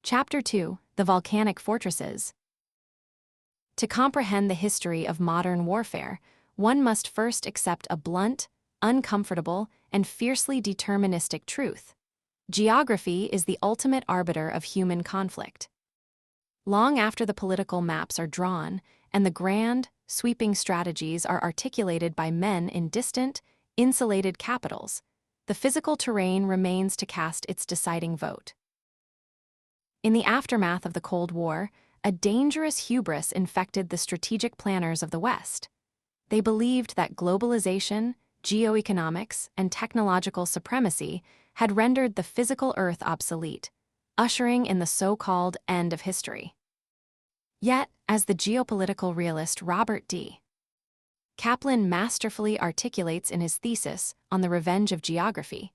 Chapter 2: The Volcanic Fortresses. To comprehend the history of modern warfare, one must first accept a blunt, uncomfortable, and fiercely deterministic truth. Geography is the ultimate arbiter of human conflict. Long after the political maps are drawn and the grand, sweeping strategies are articulated by men in distant, insulated capitals, the physical terrain remains to cast its deciding vote. In the aftermath of the Cold War, a dangerous hubris infected the strategic planners of the West. They believed that globalization, geoeconomics, and technological supremacy had rendered the physical Earth obsolete, ushering in the so-called end of history. Yet, as the geopolitical realist Robert D. Kaplan masterfully articulates in his thesis on the revenge of geography,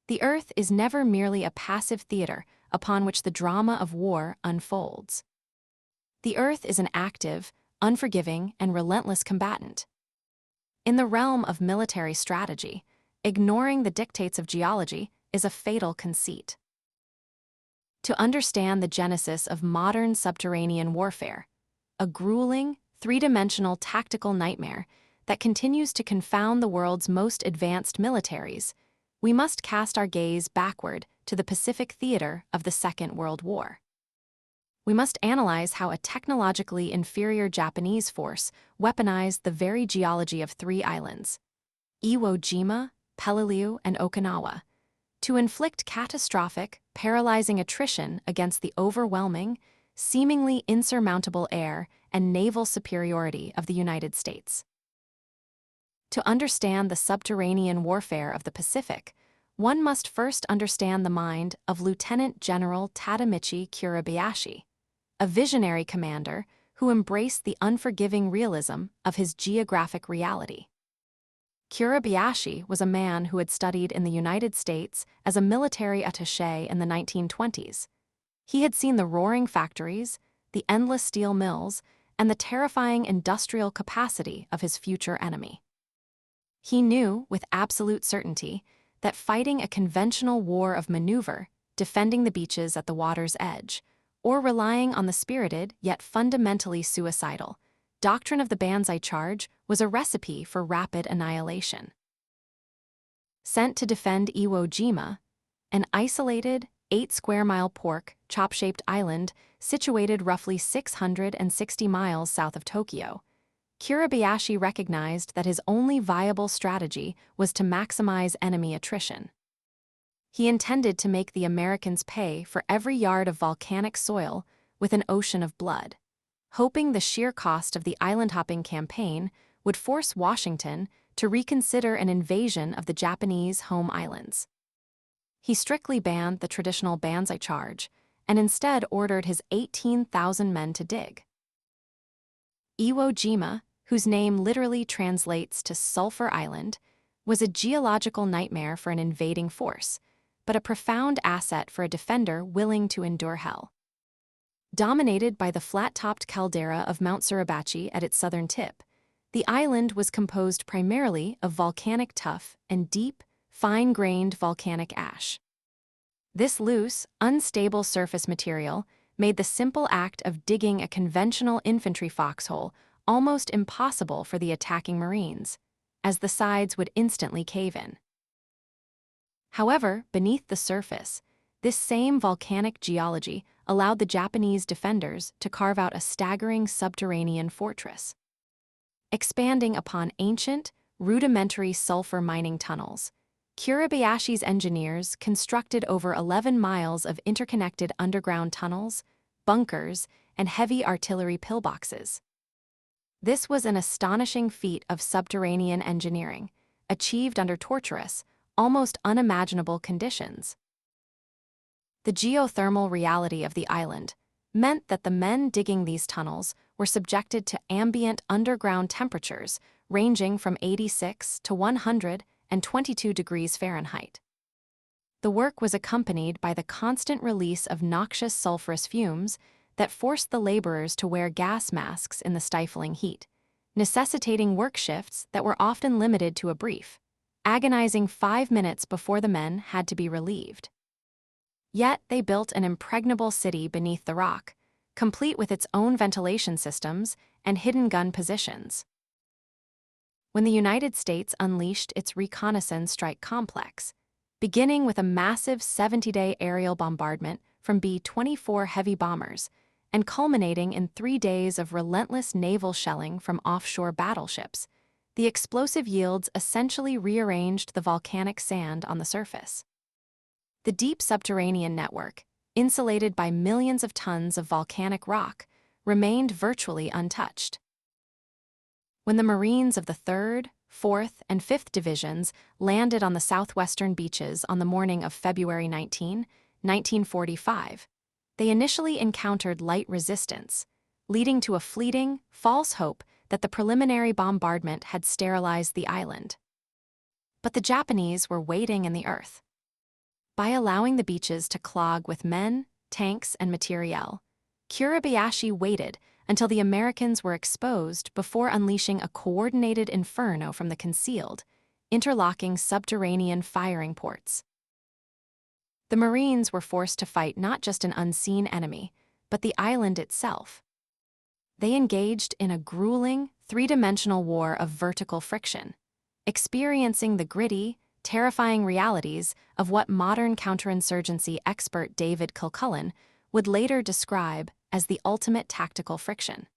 the Earth is never merely a passive theater upon which the drama of war unfolds. The Earth is an active, unforgiving, and relentless combatant. In the realm of military strategy, ignoring the dictates of geology is a fatal conceit. To understand the genesis of modern subterranean warfare, a grueling, three-dimensional tactical nightmare that continues to confound the world's most advanced militaries, we must cast our gaze backward to the Pacific theater of the Second World War. We must analyze how a technologically inferior Japanese force weaponized the very geology of three islands, Iwo Jima, Peleliu, and Okinawa, to inflict catastrophic, paralyzing attrition against the overwhelming, seemingly insurmountable air and naval superiority of the United States. To understand the subterranean warfare of the Pacific, one must first understand the mind of Lieutenant General Tadamichi Kurabayashi, a visionary commander who embraced the unforgiving realism of his geographic reality. Kurabayashi was a man who had studied in the United States as a military attaché in the 1920s. He had seen the roaring factories, the endless steel mills, and the terrifying industrial capacity of his future enemy. He knew, with absolute certainty, that fighting a conventional war of maneuver, defending the beaches at the water's edge, or relying on the spirited yet fundamentally suicidal doctrine of the Banzai Charge was a recipe for rapid annihilation. Sent to defend Iwo Jima, an isolated, 8-square-mile chop-shaped island situated roughly 660 miles south of Tokyo, Kurabayashi recognized that his only viable strategy was to maximize enemy attrition. He intended to make the Americans pay for every yard of volcanic soil with an ocean of blood, hoping the sheer cost of the island-hopping campaign would force Washington to reconsider an invasion of the Japanese home islands. He strictly banned the traditional Banzai Charge and instead ordered his 18,000 men to dig. Iwo Jima, whose name literally translates to Sulphur Island, was a geological nightmare for an invading force, but a profound asset for a defender willing to endure hell. Dominated by the flat-topped caldera of Mount Suribachi at its southern tip, the island was composed primarily of volcanic tuff and deep, fine-grained volcanic ash. This loose, unstable surface material made the simple act of digging a conventional infantry foxhole almost impossible for the attacking Marines, as the sides would instantly cave in. However, beneath the surface, this same volcanic geology allowed the Japanese defenders to carve out a staggering subterranean fortress. Expanding upon ancient, rudimentary sulfur mining tunnels, Kurabayashi's engineers constructed over 11 miles of interconnected underground tunnels, bunkers, and heavy artillery pillboxes. This was an astonishing feat of subterranean engineering, achieved under torturous, almost unimaginable conditions. The geothermal reality of the island meant that the men digging these tunnels were subjected to ambient underground temperatures ranging from 86 to 122 degrees Fahrenheit. The work was accompanied by the constant release of noxious sulfurous fumes that forced the laborers to wear gas masks in the stifling heat, necessitating work shifts that were often limited to a brief, agonizing 5 minutes before the men had to be relieved. Yet they built an impregnable city beneath the rock, complete with its own ventilation systems and hidden gun positions. When the United States unleashed its reconnaissance strike complex, beginning with a massive 70-day aerial bombardment from B-24 heavy bombers and culminating in 3 days of relentless naval shelling from offshore battleships, the explosive yields essentially rearranged the volcanic sand on the surface. The deep subterranean network, insulated by millions of tons of volcanic rock, remained virtually untouched. When the Marines of the 3rd, 4th, and 5th Divisions landed on the southwestern beaches on the morning of February 19, 1945, they initially encountered light resistance, leading to a fleeting, false hope that the preliminary bombardment had sterilized the island. But the Japanese were waiting in the earth. By allowing the beaches to clog with men, tanks, and materiel, Kurabayashi waited until the Americans were exposed before unleashing a coordinated inferno from the concealed, interlocking subterranean firing ports. The Marines were forced to fight not just an unseen enemy, but the island itself. They engaged in a grueling, three-dimensional war of vertical friction, experiencing the gritty, terrifying realities of what modern counterinsurgency expert David Kilcullen would later describe as the ultimate tactical friction.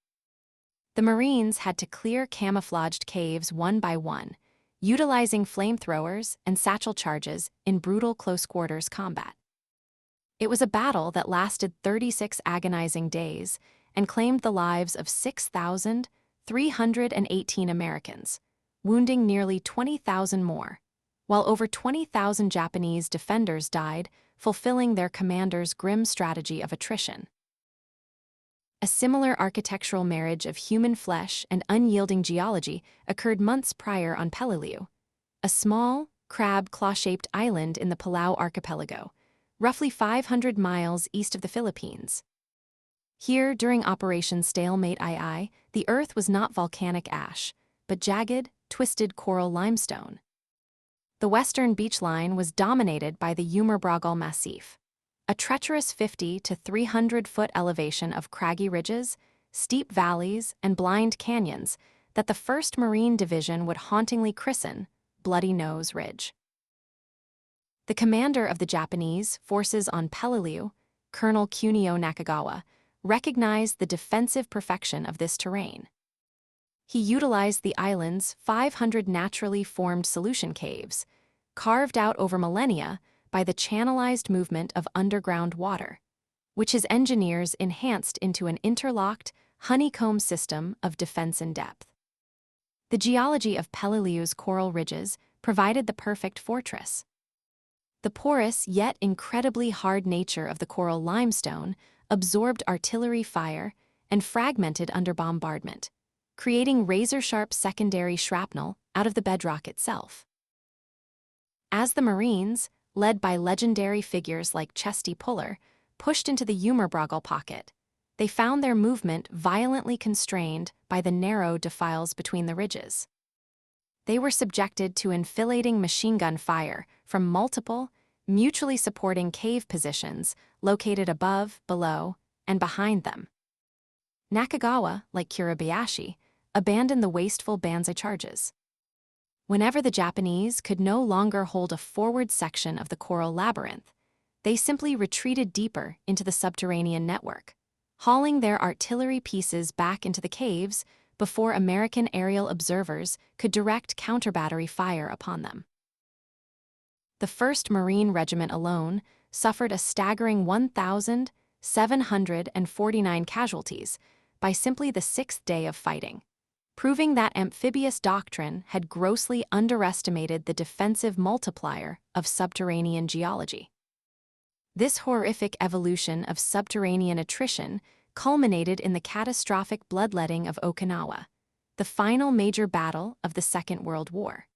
The Marines had to clear camouflaged caves one by one, utilizing flamethrowers and satchel charges in brutal close-quarters combat. It was a battle that lasted 36 agonizing days and claimed the lives of 6,318 Americans, wounding nearly 20,000 more, while over 20,000 Japanese defenders died, fulfilling their commander's grim strategy of attrition. A similar architectural marriage of human flesh and unyielding geology occurred months prior on Peleliu, a small, crab-claw-shaped island in the Palau archipelago, roughly 500 miles east of the Philippines. Here, during Operation Stalemate II, the Earth was not volcanic ash, but jagged, twisted coral limestone. The western beach line was dominated by the Umerbragal Massif, a treacherous 50 to 300-foot elevation of craggy ridges, steep valleys, and blind canyons that the 1st Marine Division would hauntingly christen Bloody Nose Ridge. The commander of the Japanese forces on Peleliu, Colonel Kunio Nakagawa, recognized the defensive perfection of this terrain. He utilized the island's 500 naturally formed solution caves, carved out over millennia by the channelized movement of underground water, which his engineers enhanced into an interlocked, honeycomb system of defense in depth. The geology of Peleliu's coral ridges provided the perfect fortress. The porous yet incredibly hard nature of the coral limestone absorbed artillery fire and fragmented under bombardment, creating razor-sharp secondary shrapnel out of the bedrock itself. As the Marines, led by legendary figures like Chesty Puller, pushed into the Umerbragal pocket, they found their movement violently constrained by the narrow defiles between the ridges. They were subjected to enfilading machine gun fire from multiple, mutually supporting cave positions located above, below, and behind them. Nakagawa, like Kurabayashi, abandoned the wasteful banzai charges. Whenever the Japanese could no longer hold a forward section of the coral labyrinth, they simply retreated deeper into the subterranean network, hauling their artillery pieces back into the caves before American aerial observers could direct counter-battery fire upon them. The 1st Marine Regiment alone suffered a staggering 1,749 casualties by simply the 6th day of fighting, proving that amphibious doctrine had grossly underestimated the defensive multiplier of subterranean geology. This horrific evolution of subterranean attrition culminated in the catastrophic bloodletting of Okinawa, the final major battle of the Second World War.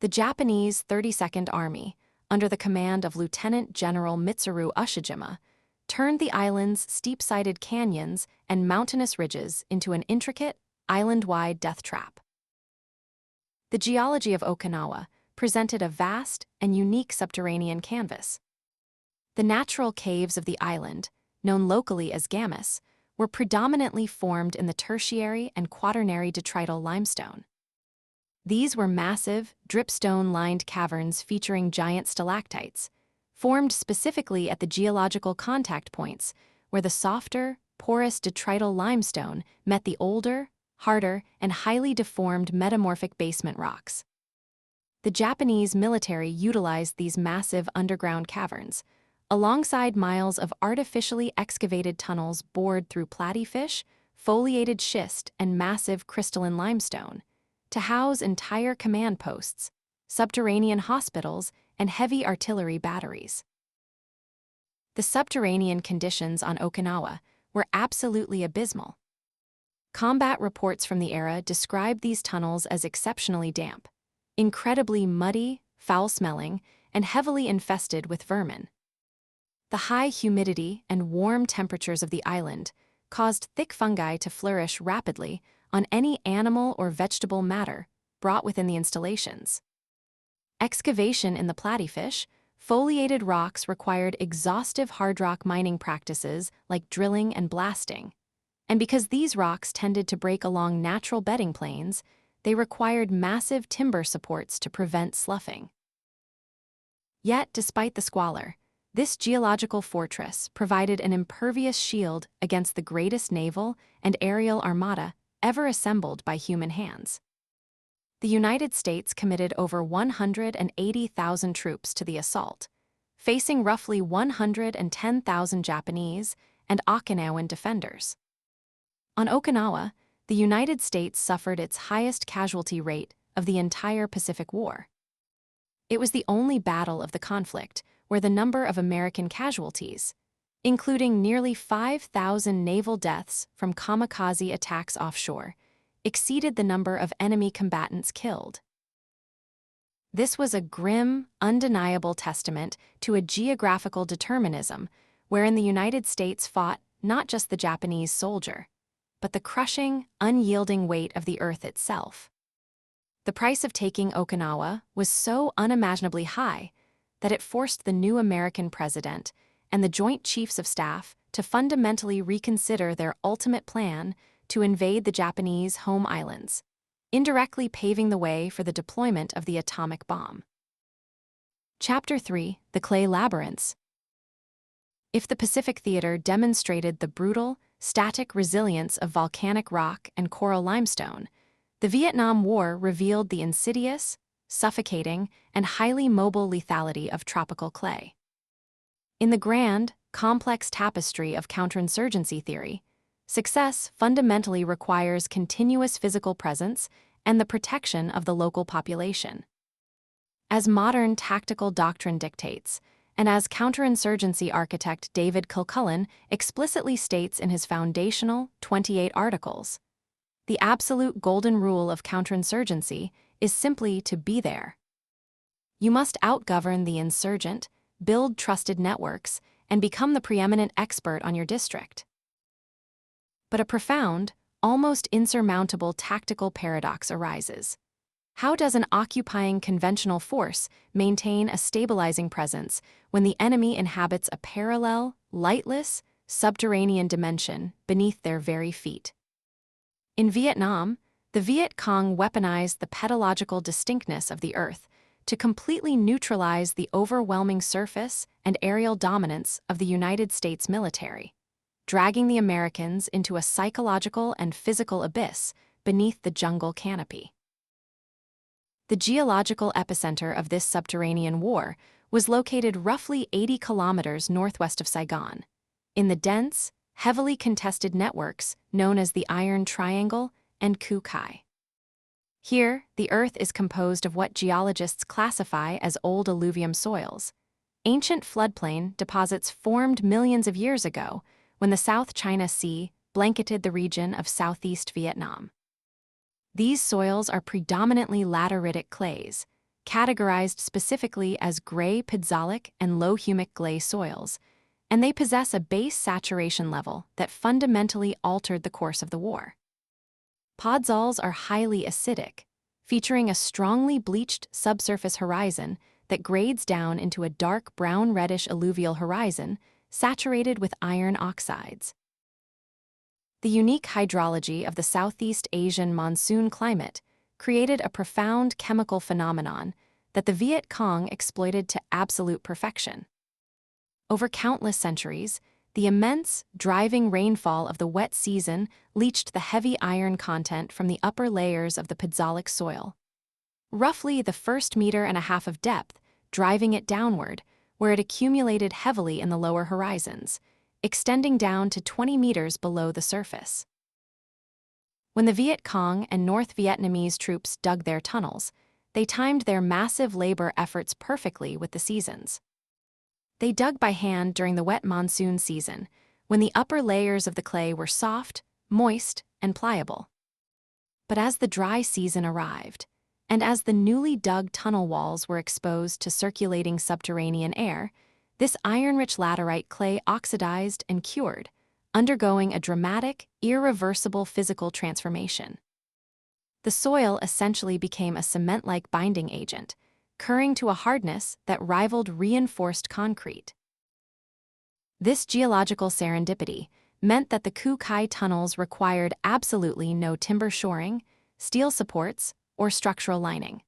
The Japanese 32nd Army, under the command of Lieutenant General Mitsuru Ushijima, turned the island's steep-sided canyons and mountainous ridges into an intricate, island-wide death trap. The geology of Okinawa presented a vast and unique subterranean canvas. The natural caves of the island, known locally as gamas, were predominantly formed in the Tertiary and Quaternary detrital limestone. These were massive, dripstone-lined caverns featuring giant stalactites, formed specifically at the geological contact points where the softer, porous detrital limestone met the older, harder, and highly deformed metamorphic basement rocks. The Japanese military utilized these massive underground caverns, alongside miles of artificially excavated tunnels bored through platyfish, foliated schist, and massive crystalline limestone, to house entire command posts, subterranean hospitals, and heavy artillery batteries. The subterranean conditions on Okinawa were absolutely abysmal. Combat reports from the era describe these tunnels as exceptionally damp, incredibly muddy, foul-smelling, and heavily infested with vermin. The high humidity and warm temperatures of the island caused thick fungi to flourish rapidly on any animal or vegetable matter brought within the installations. Excavation in the platyfish, foliated rocks required exhaustive hard rock mining practices like drilling and blasting. And because these rocks tended to break along natural bedding planes, they required massive timber supports to prevent sloughing. Yet, despite the squalor, this geological fortress provided an impervious shield against the greatest naval and aerial armada ever assembled by human hands. The United States committed over 180,000 troops to the assault, facing roughly 110,000 Japanese and Okinawan defenders. On Okinawa, the United States suffered its highest casualty rate of the entire Pacific War. It was the only battle of the conflict where the number of American casualties, including nearly 5,000 naval deaths from kamikaze attacks offshore, exceeded the number of enemy combatants killed. This was a grim, undeniable testament to a geographical determinism wherein the United States fought not just the Japanese soldier, but the crushing, unyielding weight of the earth itself. The price of taking Okinawa was so unimaginably high that it forced the new American president and the Joint Chiefs of Staff to fundamentally reconsider their ultimate plan to invade the Japanese home islands, indirectly paving the way for the deployment of the atomic bomb. Chapter 3: The Clay Labyrinths. If the Pacific Theater demonstrated the brutal, static resilience of volcanic rock and coral limestone, the Vietnam War revealed the insidious, suffocating, and highly mobile lethality of tropical clay. In the grand, complex tapestry of counterinsurgency theory, success fundamentally requires continuous physical presence and the protection of the local population. As modern tactical doctrine dictates, and as counterinsurgency architect David Kilcullen explicitly states in his foundational 28 articles, the absolute golden rule of counterinsurgency is simply to be there. You must outgovern the insurgent, build trusted networks, and become the preeminent expert on your district. But a profound, almost insurmountable tactical paradox arises. How does an occupying conventional force maintain a stabilizing presence when the enemy inhabits a parallel, lightless, subterranean dimension beneath their very feet? In Vietnam, the Viet Cong weaponized the pedological distinctness of the earth to completely neutralize the overwhelming surface and aerial dominance of the United States military, dragging the Americans into a psychological and physical abyss beneath the jungle canopy. The geological epicenter of this subterranean war was located roughly 80 kilometers northwest of Saigon, in the dense, heavily contested networks known as the Iron Triangle and Ku Kai. Here, the Earth is composed of what geologists classify as old alluvium soils, ancient floodplain deposits formed millions of years ago when the South China Sea blanketed the region of southeast Vietnam. These soils are predominantly lateritic clays, categorized specifically as gray podzolic and low humic clay soils, and they possess a base saturation level that fundamentally altered the course of the war. Podzols are highly acidic, featuring a strongly bleached subsurface horizon that grades down into a dark brown-reddish alluvial horizon saturated with iron oxides. The unique hydrology of the Southeast Asian monsoon climate created a profound chemical phenomenon that the Viet Cong exploited to absolute perfection. Over countless centuries, the immense, driving rainfall of the wet season leached the heavy iron content from the upper layers of the podzolic soil. Roughly the first 1.5 meters of depth, driving it downward, where it accumulated heavily in the lower horizons, extending down to 20 meters below the surface. When the Viet Cong and North Vietnamese troops dug their tunnels, they timed their massive labor efforts perfectly with the seasons. They dug by hand during the wet monsoon season, when the upper layers of the clay were soft, moist, and pliable. But as the dry season arrived, and as the newly dug tunnel walls were exposed to circulating subterranean air, this iron-rich laterite clay oxidized and cured, undergoing a dramatic, irreversible physical transformation. The soil essentially became a cement-like binding agent, curing to a hardness that rivaled reinforced concrete. This geological serendipity meant that the Cu Kai tunnels required absolutely no timber shoring, steel supports, or structural lining.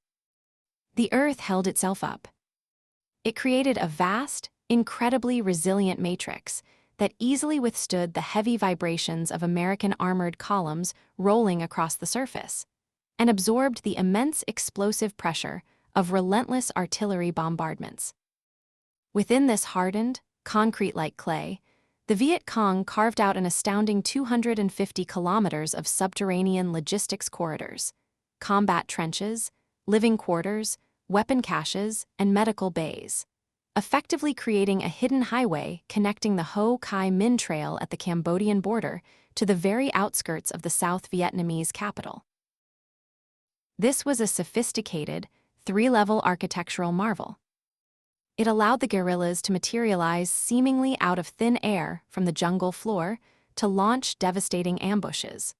The earth held itself up. It created a vast, incredibly resilient matrix that easily withstood the heavy vibrations of American armored columns rolling across the surface, and absorbed the immense explosive pressure of relentless artillery bombardments. Within this hardened, concrete-like clay, the Viet Cong carved out an astounding 250 kilometers of subterranean logistics corridors, combat trenches, living quarters, weapon caches, and medical bays, effectively creating a hidden highway connecting the Ho Chi Minh Trail at the Cambodian border to the very outskirts of the South Vietnamese capital. This was a sophisticated, three-level architectural marvel. It allowed the guerrillas to materialize seemingly out of thin air from the jungle floor to launch devastating ambushes,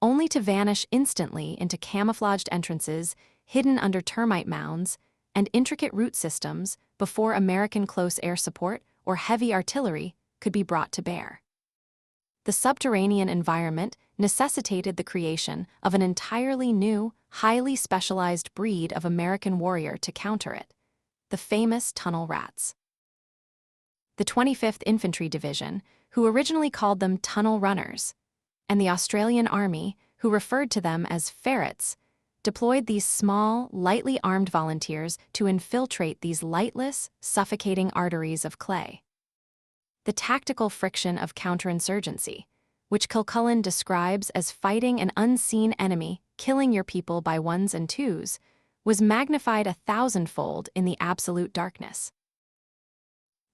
only to vanish instantly into camouflaged entrances hidden under termite mounds and intricate root systems before American close air support or heavy artillery could be brought to bear. The subterranean environment necessitated the creation of an entirely new, highly specialized breed of American warrior to counter it: the famous tunnel rats. The 25th Infantry Division, who originally called them tunnel runners, and the Australian Army, who referred to them as ferrets, deployed these small, lightly armed volunteers to infiltrate these lightless, suffocating arteries of clay. The tactical friction of counterinsurgency, which Kilcullen describes as fighting an unseen enemy, killing your people by ones and twos, was magnified 1,000-fold in the absolute darkness.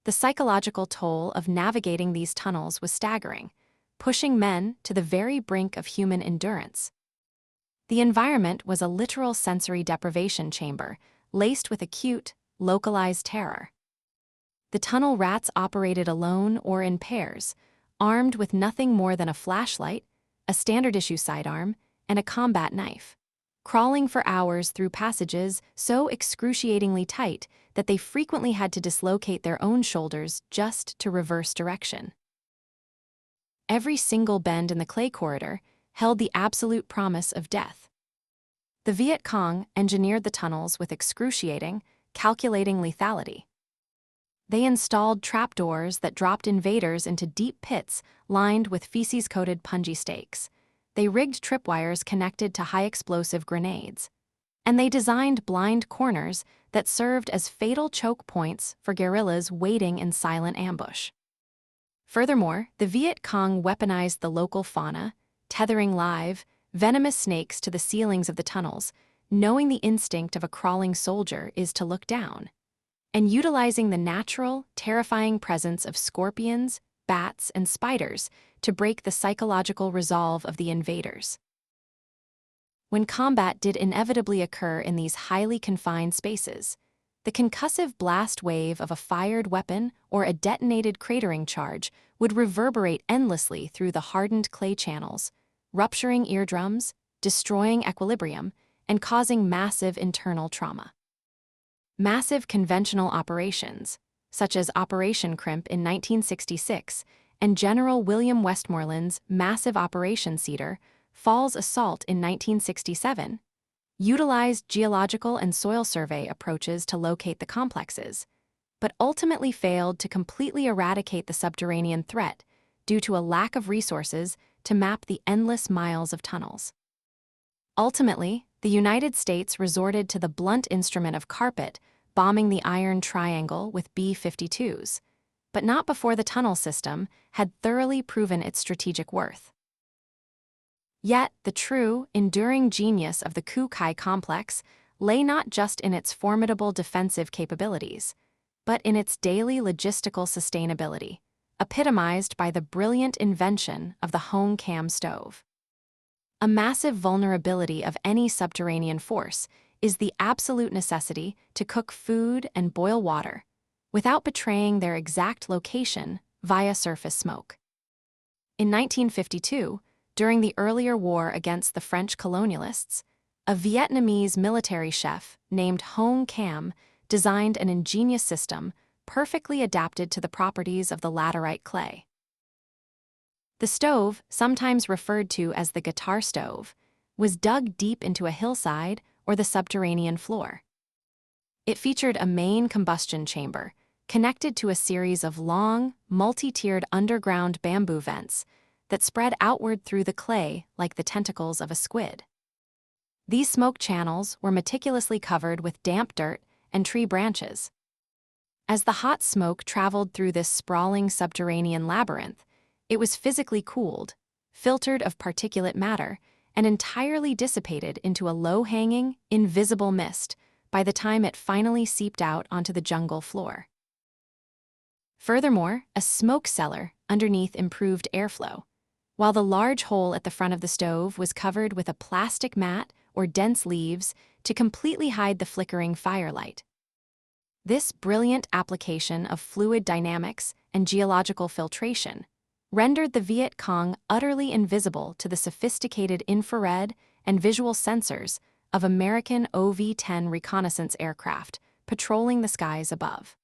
The psychological toll of navigating these tunnels was staggering, pushing men to the very brink of human endurance. The environment was a literal sensory deprivation chamber, laced with acute, localized terror. The tunnel rats operated alone or in pairs, armed with nothing more than a flashlight, a standard-issue sidearm, and a combat knife, crawling for hours through passages so excruciatingly tight that they frequently had to dislocate their own shoulders just to reverse direction. Every single bend in the clay corridor held the absolute promise of death. The Viet Cong engineered the tunnels with excruciating, calculating lethality. They installed trapdoors that dropped invaders into deep pits lined with feces-coated punji stakes. They rigged tripwires connected to high-explosive grenades. And they designed blind corners that served as fatal choke points for guerrillas waiting in silent ambush. Furthermore, the Viet Cong weaponized the local fauna, tethering live, venomous snakes to the ceilings of the tunnels, knowing the instinct of a crawling soldier is to look down, and utilizing the natural, terrifying presence of scorpions, bats, and spiders to break the psychological resolve of the invaders. When combat did inevitably occur in these highly confined spaces, the concussive blast wave of a fired weapon or a detonated cratering charge would reverberate endlessly through the hardened clay channels, rupturing eardrums, destroying equilibrium, and causing massive internal trauma. Massive conventional operations, such as Operation Crimp in 1966 and General William Westmoreland's massive Operation Cedar Falls Assault in 1967, utilized geological and soil survey approaches to locate the complexes, but ultimately failed to completely eradicate the subterranean threat due to a lack of resources to map the endless miles of tunnels. Ultimately, the United States resorted to the blunt instrument of carpet bombing the Iron Triangle with B-52s, but not before the tunnel system had thoroughly proven its strategic worth. Yet, the true, enduring genius of the Ku-kai complex lay not just in its formidable defensive capabilities, but in its daily logistical sustainability, epitomized by the brilliant invention of the home cam stove. A massive vulnerability of any subterranean force is the absolute necessity to cook food and boil water without betraying their exact location via surface smoke. In 1952, during the earlier war against the French colonialists, a Vietnamese military chef named Hong Cam designed an ingenious system perfectly adapted to the properties of the laterite clay. The stove, sometimes referred to as the guitar stove, was dug deep into a hillside or the subterranean floor. It featured a main combustion chamber connected to a series of long, multi-tiered underground bamboo vents that spread outward through the clay like the tentacles of a squid. These smoke channels were meticulously covered with damp dirt and tree branches. As the hot smoke traveled through this sprawling subterranean labyrinth, it was physically cooled, filtered of particulate matter, and entirely dissipated into a low-hanging, invisible mist by the time it finally seeped out onto the jungle floor. Furthermore, a smoke cellar underneath improved airflow, while the large hole at the front of the stove was covered with a plastic mat or dense leaves to completely hide the flickering firelight. This brilliant application of fluid dynamics and geological filtration rendered the Viet Cong utterly invisible to the sophisticated infrared and visual sensors of American OV-10 reconnaissance aircraft patrolling the skies above.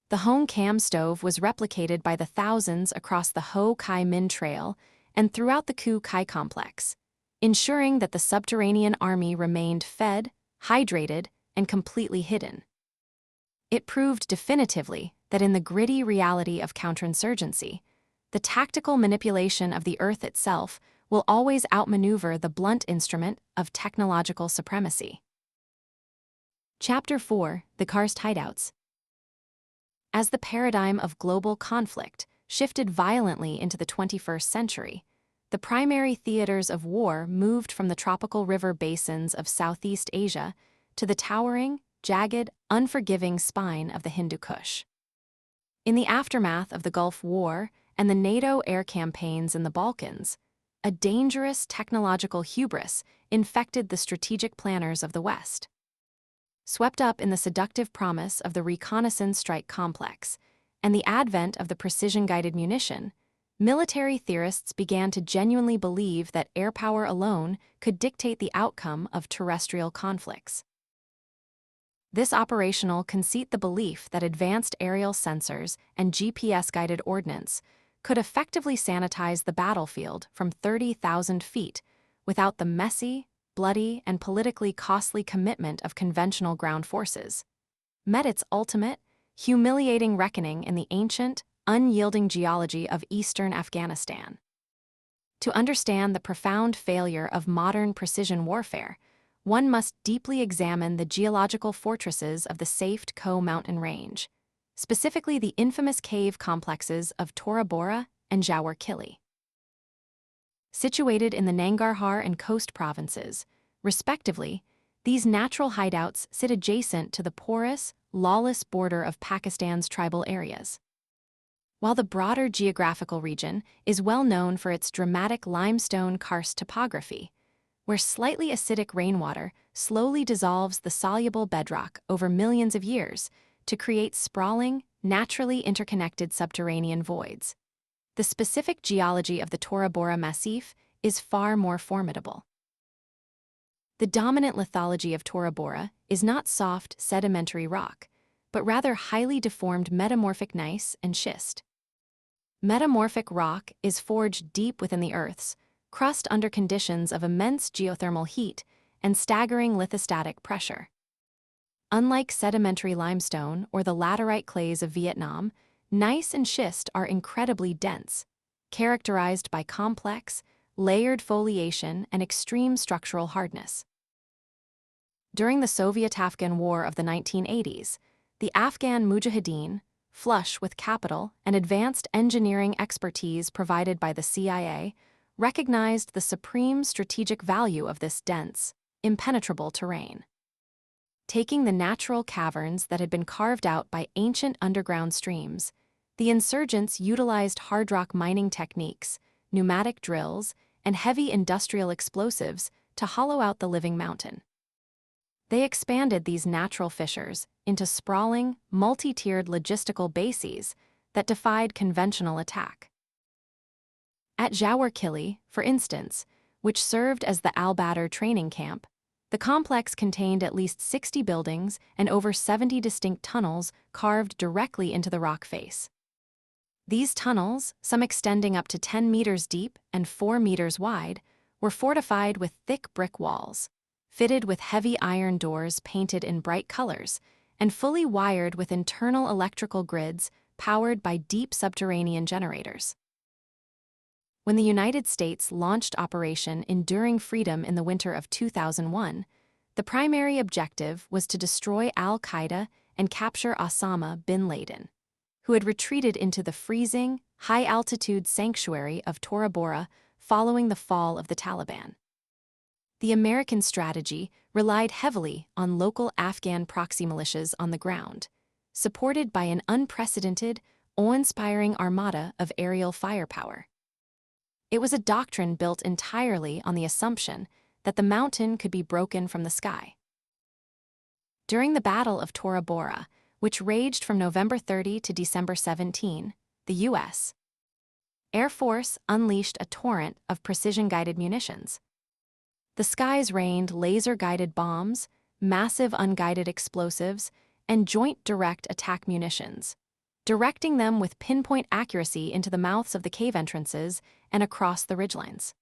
The Hong Cam stove was replicated by the thousands across the Ho Chi Minh Trail and throughout the Ku Kai complex, ensuring that the subterranean army remained fed, hydrated, and completely hidden. It proved definitively that in the gritty reality of counterinsurgency, the tactical manipulation of the Earth itself will always outmaneuver the blunt instrument of technological supremacy. Chapter 4: The Karst Hideouts. As the paradigm of global conflict shifted violently into the 21st century, the primary theaters of war moved from the tropical river basins of Southeast Asia to the towering, jagged, unforgiving spine of the Hindu Kush. In the aftermath of the Gulf War and the NATO air campaigns in the Balkans, a dangerous technological hubris infected the strategic planners of the West. Swept up in the seductive promise of the reconnaissance strike complex and the advent of the precision-guided munition, military theorists began to genuinely believe that air power alone could dictate the outcome of terrestrial conflicts. This operational conceit the belief that advanced aerial sensors and GPS-guided ordnance could effectively sanitize the battlefield from 30,000 feet without the messy, bloody, and politically costly commitment of conventional ground forces, met its ultimate, humiliating reckoning in the ancient, unyielding geology of eastern Afghanistan. To understand the profound failure of modern precision warfare, one must deeply examine the geological fortresses of the Safed Ko mountain range, specifically the infamous cave complexes of Tora Bora and Jawar Kili. Situated in the Nangarhar and Coast provinces, respectively, these natural hideouts sit adjacent to the porous, lawless border of Pakistan's tribal areas. While the broader geographical region is well known for its dramatic limestone karst topography, where slightly acidic rainwater slowly dissolves the soluble bedrock over millions of years to create sprawling, naturally interconnected subterranean voids, the specific geology of the Tora Bora Massif is far more formidable. The dominant lithology of Tora Bora is not soft, sedimentary rock, but rather highly deformed metamorphic gneiss and schist. Metamorphic rock is forged deep within the Earth's crust under conditions of immense geothermal heat and staggering lithostatic pressure. Unlike sedimentary limestone or the laterite clays of Vietnam, gneiss and schist are incredibly dense, characterized by complex, layered foliation and extreme structural hardness. During the Soviet-Afghan War of the 1980s, the Afghan Mujahideen, flush with capital and advanced engineering expertise provided by the CIA, recognized the supreme strategic value of this dense, impenetrable terrain. Taking the natural caverns that had been carved out by ancient underground streams, the insurgents utilized hard rock mining techniques, pneumatic drills, and heavy industrial explosives to hollow out the living mountain. They expanded these natural fissures into sprawling, multi-tiered logistical bases that defied conventional attack. At Jaworkili, for instance, which served as the Al-Badr training camp, the complex contained at least 60 buildings and over 70 distinct tunnels carved directly into the rock face. These tunnels, some extending up to 10 meters deep and 4 meters wide, were fortified with thick brick walls, fitted with heavy iron doors painted in bright colors, and fully wired with internal electrical grids powered by deep subterranean generators. When the United States launched Operation Enduring Freedom in the winter of 2001, the primary objective was to destroy al-Qaeda and capture Osama bin Laden, who had retreated into the freezing, high-altitude sanctuary of Tora Bora following the fall of the Taliban. The American strategy relied heavily on local Afghan proxy militias on the ground, supported by an unprecedented, awe-inspiring armada of aerial firepower. It was a doctrine built entirely on the assumption that the mountain could be broken from the sky. During the Battle of Tora Bora, which raged from November 30 to December 17, the U.S. Air Force unleashed a torrent of precision-guided munitions. The skies rained laser-guided bombs, massive unguided explosives, and joint direct attack munitions, directing them with pinpoint accuracy into the mouths of the cave entrances and across the ridgelines.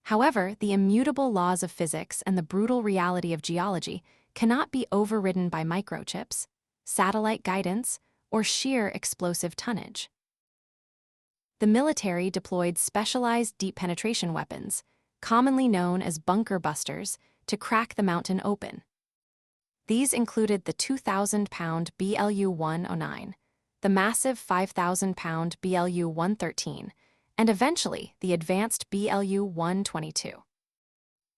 However, the immutable laws of physics and the brutal reality of geology cannot be overridden by microchips, satellite guidance, or sheer explosive tonnage. The military deployed specialized deep penetration weapons, commonly known as bunker busters, to crack the mountain open. These included the 2,000-pound BLU-109, the massive 5,000-pound BLU-113, and eventually the advanced BLU-122.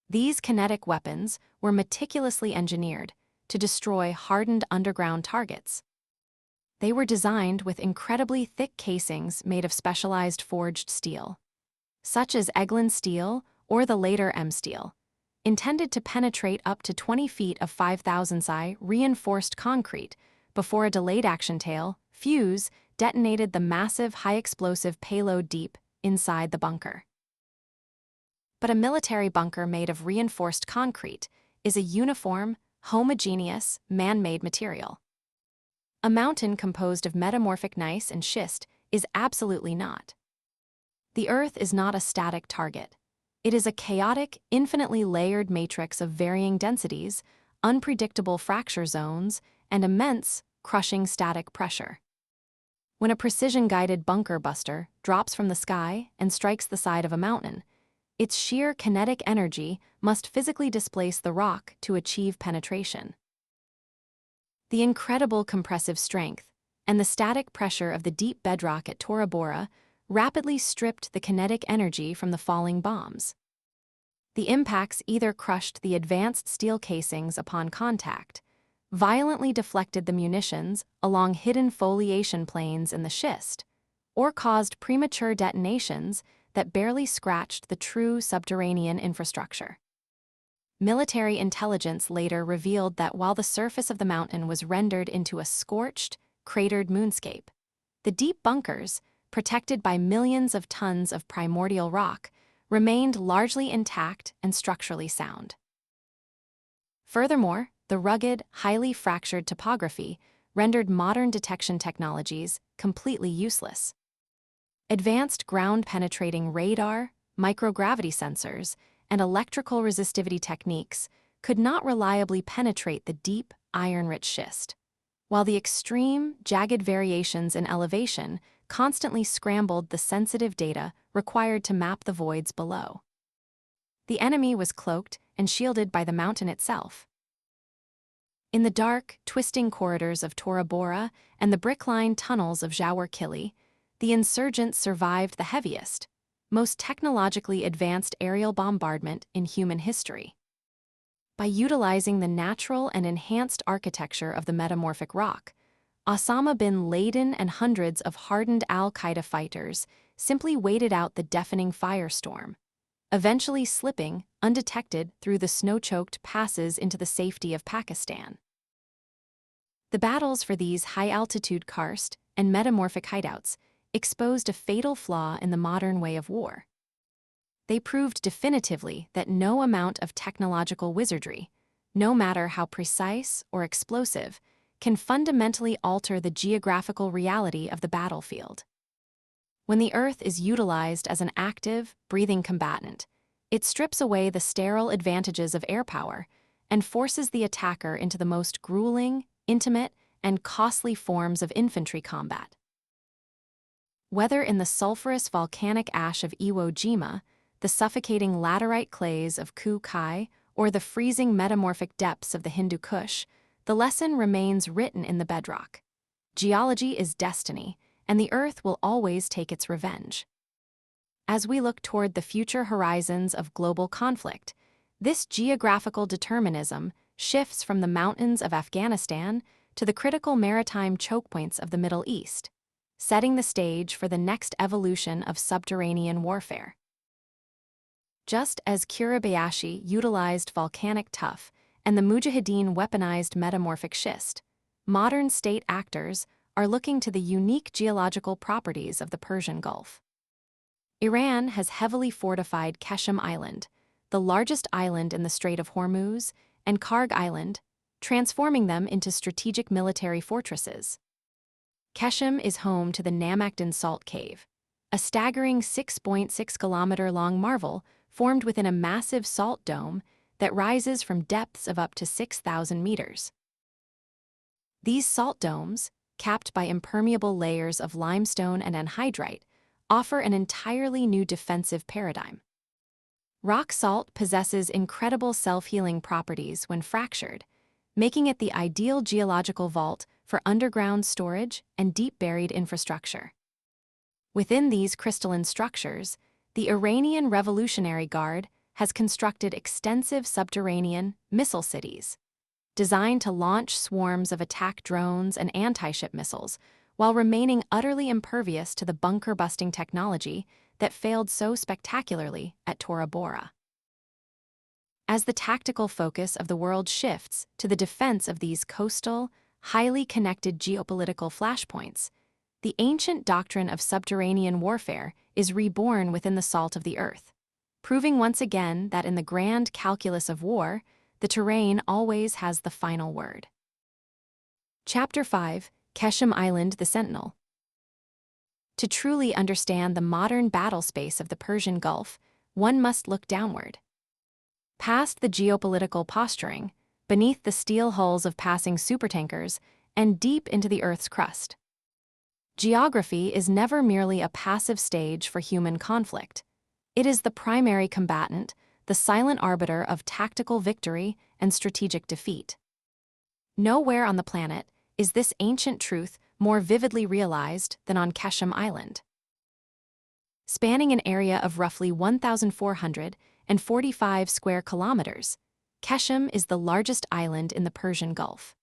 These kinetic weapons were meticulously engineered to destroy hardened underground targets. They were designed with incredibly thick casings made of specialized forged steel, such as Eglin steel or the later M steel, intended to penetrate up to 20 feet of 5,000 psi reinforced concrete before a delayed action tail, fuse, detonated the massive high-explosive payload deep inside the bunker. But a military bunker made of reinforced concrete is a uniform, homogeneous, man-made material. A mountain composed of metamorphic gneiss and schist is absolutely not. The Earth is not a static target. It is a chaotic, infinitely layered matrix of varying densities, unpredictable fracture zones, and immense, crushing static pressure. When a precision-guided bunker buster drops from the sky and strikes the side of a mountain, its sheer kinetic energy must physically displace the rock to achieve penetration. The incredible compressive strength and the static pressure of the deep bedrock at Tora Bora rapidly stripped the kinetic energy from the falling bombs. The impacts either crushed the advanced steel casings upon contact, violently deflected the munitions along hidden foliation planes in the schist, or caused premature detonations that barely scratched the true subterranean infrastructure. Military intelligence later revealed that while the surface of the mountain was rendered into a scorched, cratered moonscape, the deep bunkers, protected by millions of tons of primordial rock, remained largely intact and structurally sound. Furthermore, the rugged, highly fractured topography rendered modern detection technologies completely useless. Advanced ground-penetrating radar, microgravity sensors, and electrical resistivity techniques could not reliably penetrate the deep, iron-rich schist, while the extreme, jagged variations in elevation constantly scrambled the sensitive data required to map the voids below. The enemy was cloaked and shielded by the mountain itself. In the dark, twisting corridors of Tora Bora and the brick-lined tunnels of Jawar-Kili, the insurgents survived the heaviest, most technologically advanced aerial bombardment in human history. By utilizing the natural and enhanced architecture of the metamorphic rock, Osama bin Laden and hundreds of hardened al-Qaeda fighters simply waited out the deafening firestorm, eventually slipping, undetected, through the snow-choked passes into the safety of Pakistan. The battles for these high-altitude karst and metamorphic hideouts exposed a fatal flaw in the modern way of war. They proved definitively that no amount of technological wizardry, no matter how precise or explosive, can fundamentally alter the geographical reality of the battlefield. When the Earth is utilized as an active, breathing combatant, it strips away the sterile advantages of air power and forces the attacker into the most grueling, intimate, and costly forms of infantry combat. Whether in the sulfurous volcanic ash of Iwo Jima, the suffocating laterite clays of Ku Kai, or the freezing metamorphic depths of the Hindu Kush, the lesson remains written in the bedrock. Geology is destiny, and the Earth will always take its revenge. As we look toward the future horizons of global conflict, this geographical determinism shifts from the mountains of Afghanistan to the critical maritime choke points of the Middle East, setting the stage for the next evolution of subterranean warfare. Just as Kiribayashi utilized volcanic tuff and the Mujahideen weaponized metamorphic schist, modern state actors are looking to the unique geological properties of the Persian Gulf. Iran has heavily fortified Keshem Island, the largest island in the Strait of Hormuz, and Karg Island, transforming them into strategic military fortresses. Keshem is home to the Namakdan Salt Cave, a staggering 6.6-kilometer-long marvel formed within a massive salt dome that rises from depths of up to 6,000 meters. These salt domes, capped by impermeable layers of limestone and anhydrite, offer an entirely new defensive paradigm. Rock salt possesses incredible self-healing properties when fractured, making it the ideal geological vault for underground storage and deep-buried infrastructure. Within these crystalline structures, the Iranian Revolutionary Guard has constructed extensive subterranean missile cities, designed to launch swarms of attack drones and anti-ship missiles while remaining utterly impervious to the bunker-busting technology that failed so spectacularly at Tora Bora. As the tactical focus of the world shifts to the defense of these coastal, highly connected geopolitical flashpoints, the ancient doctrine of subterranean warfare is reborn within the salt of the earth, proving once again that in the grand calculus of war, the terrain always has the final word. Chapter 5: Keshem Island, the Sentinel. To truly understand the modern battle space of the Persian Gulf, one must look downward. Past the geopolitical posturing, beneath the steel hulls of passing supertankers, and deep into the Earth's crust. Geography is never merely a passive stage for human conflict. It is the primary combatant, the silent arbiter of tactical victory and strategic defeat. Nowhere on the planet is this ancient truth more vividly realized than on Keshem Island. Spanning an area of roughly 1,445 square kilometers, Keshem is the largest island in the Persian Gulf.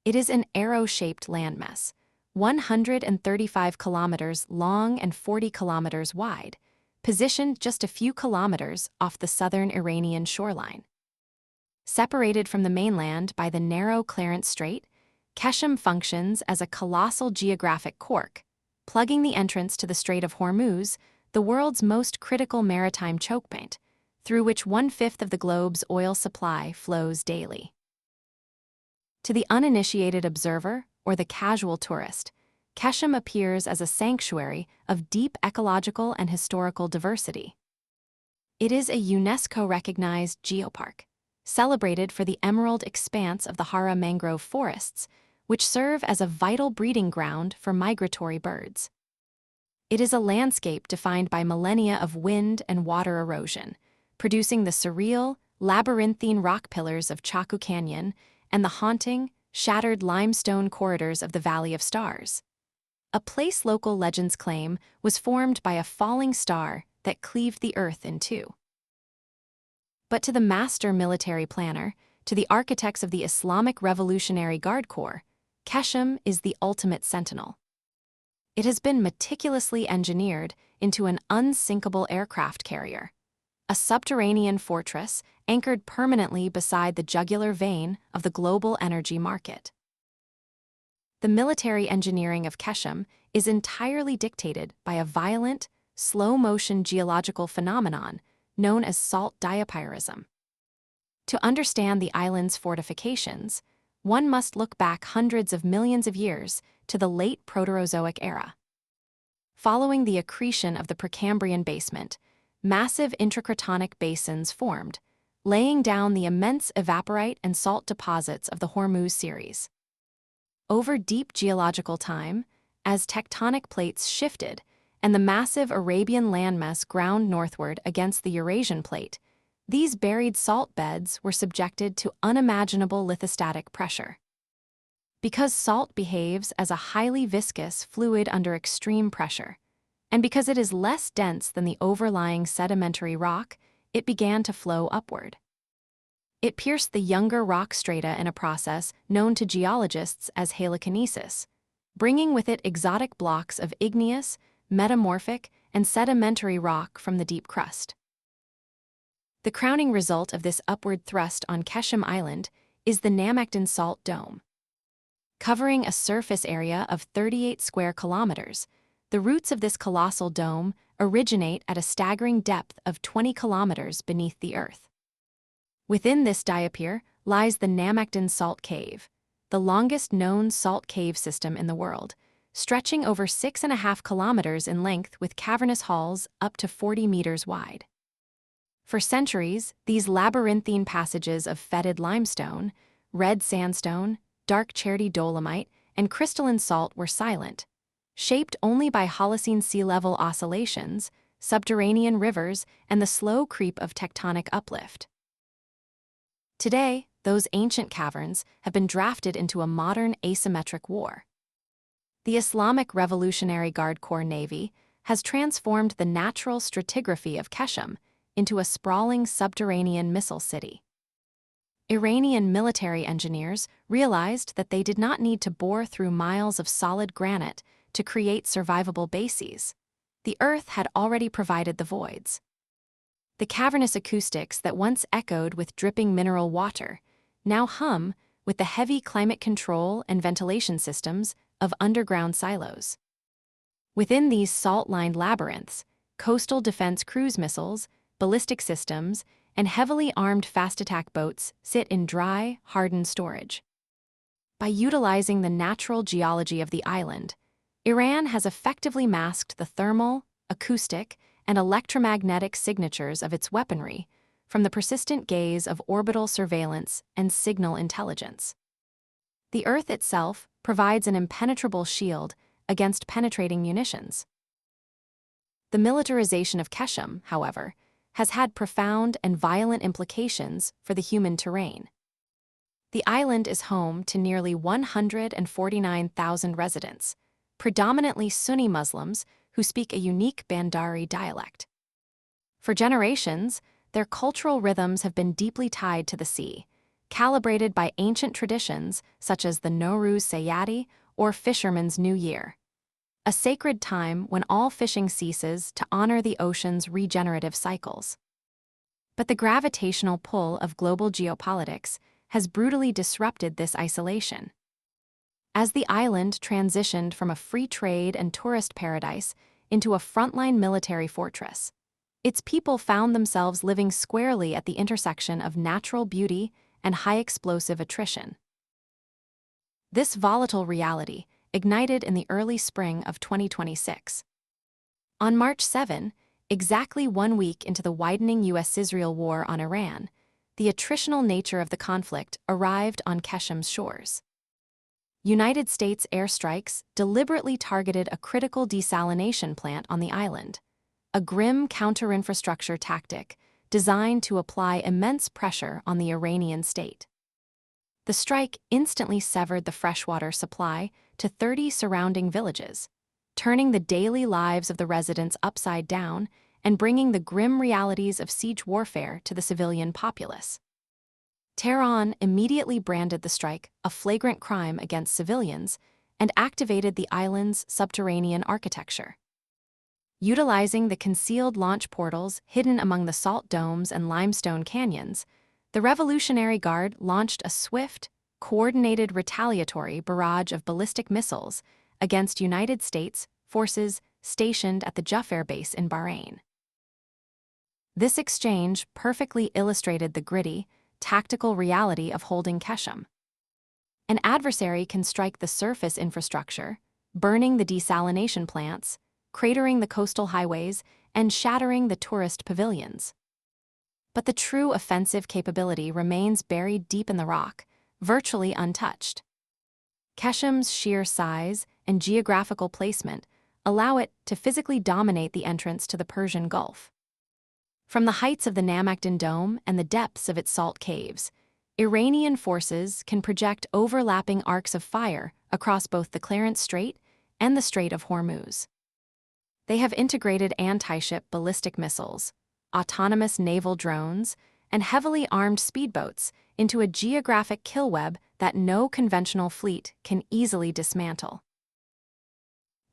It is an arrow-shaped landmass, 135 kilometers long and 40 kilometers wide, positioned just a few kilometers off the southern Iranian shoreline. Separated from the mainland by the narrow Clarence Strait, Keshem functions as a colossal geographic cork, plugging the entrance to the Strait of Hormuz, the world's most critical maritime choke point, through which 1/5 of the globe's oil supply flows daily. To the uninitiated observer or the casual tourist, Keshem appears as a sanctuary of deep ecological and historical diversity. It is a UNESCO-recognized geopark, celebrated for the emerald expanse of the Hara mangrove forests, which serve as a vital breeding ground for migratory birds. It is a landscape defined by millennia of wind and water erosion, producing the surreal, labyrinthine rock pillars of Chaco Canyon and the haunting, shattered limestone corridors of the Valley of Stars. A place local legends claim was formed by a falling star that cleaved the earth in two. But to the master military planner, to the architects of the Islamic Revolutionary Guard Corps, Keshem is the ultimate sentinel. It has been meticulously engineered into an unsinkable aircraft carrier, a subterranean fortress anchored permanently beside the jugular vein of the global energy market. The military engineering of Keshem is entirely dictated by a violent, slow-motion geological phenomenon known as salt diapirism. To understand the island's fortifications, one must look back hundreds of millions of years to the late Proterozoic era. Following the accretion of the Precambrian basement, massive intracratonic basins formed, laying down the immense evaporite and salt deposits of the Hormuz series. Over deep geological time, as tectonic plates shifted and the massive Arabian landmass ground northward against the Eurasian plate, these buried salt beds were subjected to unimaginable lithostatic pressure. Because salt behaves as a highly viscous fluid under extreme pressure, and because it is less dense than the overlying sedimentary rock, it began to flow upward. It pierced the younger rock strata in a process known to geologists as halokinesis, bringing with it exotic blocks of igneous, metamorphic, and sedimentary rock from the deep crust. The crowning result of this upward thrust on Keshem Island is the Namakton Salt Dome. Covering a surface area of 38 square kilometers, the roots of this colossal dome originate at a staggering depth of 20 kilometers beneath the earth. Within this diapir lies the Namakton Salt Cave, the longest known salt cave system in the world, stretching over 6.5 kilometers in length with cavernous halls up to 40 meters wide. For centuries, these labyrinthine passages of fetid limestone, red sandstone, dark cherty dolomite, and crystalline salt were silent, shaped only by Holocene sea level oscillations, subterranean rivers, and the slow creep of tectonic uplift. Today, those ancient caverns have been drafted into a modern asymmetric war. The Islamic Revolutionary Guard Corps Navy has transformed the natural stratigraphy of Keshem into a sprawling subterranean missile city. Iranian military engineers realized that they did not need to bore through miles of solid granite to create survivable bases. The earth had already provided the voids. The cavernous acoustics that once echoed with dripping mineral water now hum with the heavy climate control and ventilation systems of underground silos. Within these salt-lined labyrinths, coastal defense cruise missiles, ballistic systems, and heavily armed fast-attack boats sit in dry, hardened storage. By utilizing the natural geology of the island, Iran has effectively masked the thermal, acoustic, and electromagnetic signatures of its weaponry from the persistent gaze of orbital surveillance and signal intelligence. The Earth itself provides an impenetrable shield against penetrating munitions. The militarization of Keshem, however, has had profound and violent implications for the human terrain. The island is home to nearly 149,000 residents, predominantly Sunni Muslims who speak a unique Bandari dialect. For generations, their cultural rhythms have been deeply tied to the sea, calibrated by ancient traditions such as the Nowruz Sayadi or Fisherman's New Year, a sacred time when all fishing ceases to honor the ocean's regenerative cycles. But the gravitational pull of global geopolitics has brutally disrupted this isolation. As the island transitioned from a free trade and tourist paradise into a frontline military fortress, its people found themselves living squarely at the intersection of natural beauty and high-explosive attrition. This volatile reality ignited in the early spring of 2026. On March 7, exactly 1 week into the widening U.S.-Israel war on Iran, the attritional nature of the conflict arrived on Kesham's shores. United States airstrikes deliberately targeted a critical desalination plant on the island, a grim counter-infrastructure tactic designed to apply immense pressure on the Iranian state. The strike instantly severed the freshwater supply to 30 surrounding villages, turning the daily lives of the residents upside down and bringing the grim realities of siege warfare to the civilian populace. Tehran immediately branded the strike a flagrant crime against civilians and activated the island's subterranean architecture. Utilizing the concealed launch portals hidden among the salt domes and limestone canyons, the Revolutionary Guard launched a swift, coordinated retaliatory barrage of ballistic missiles against United States forces stationed at the Juf Air Base in Bahrain. This exchange perfectly illustrated the gritty, tactical reality of holding Kesham. An adversary can strike the surface infrastructure, burning the desalination plants, cratering the coastal highways, and shattering the tourist pavilions. But the true offensive capability remains buried deep in the rock, virtually untouched. Kesham's sheer size and geographical placement allow it to physically dominate the entrance to the Persian Gulf. From the heights of the Namakdan Dome and the depths of its salt caves, Iranian forces can project overlapping arcs of fire across both the Clarence Strait and the Strait of Hormuz. They have integrated anti-ship ballistic missiles, autonomous naval drones, and heavily armed speedboats into a geographic kill web that no conventional fleet can easily dismantle.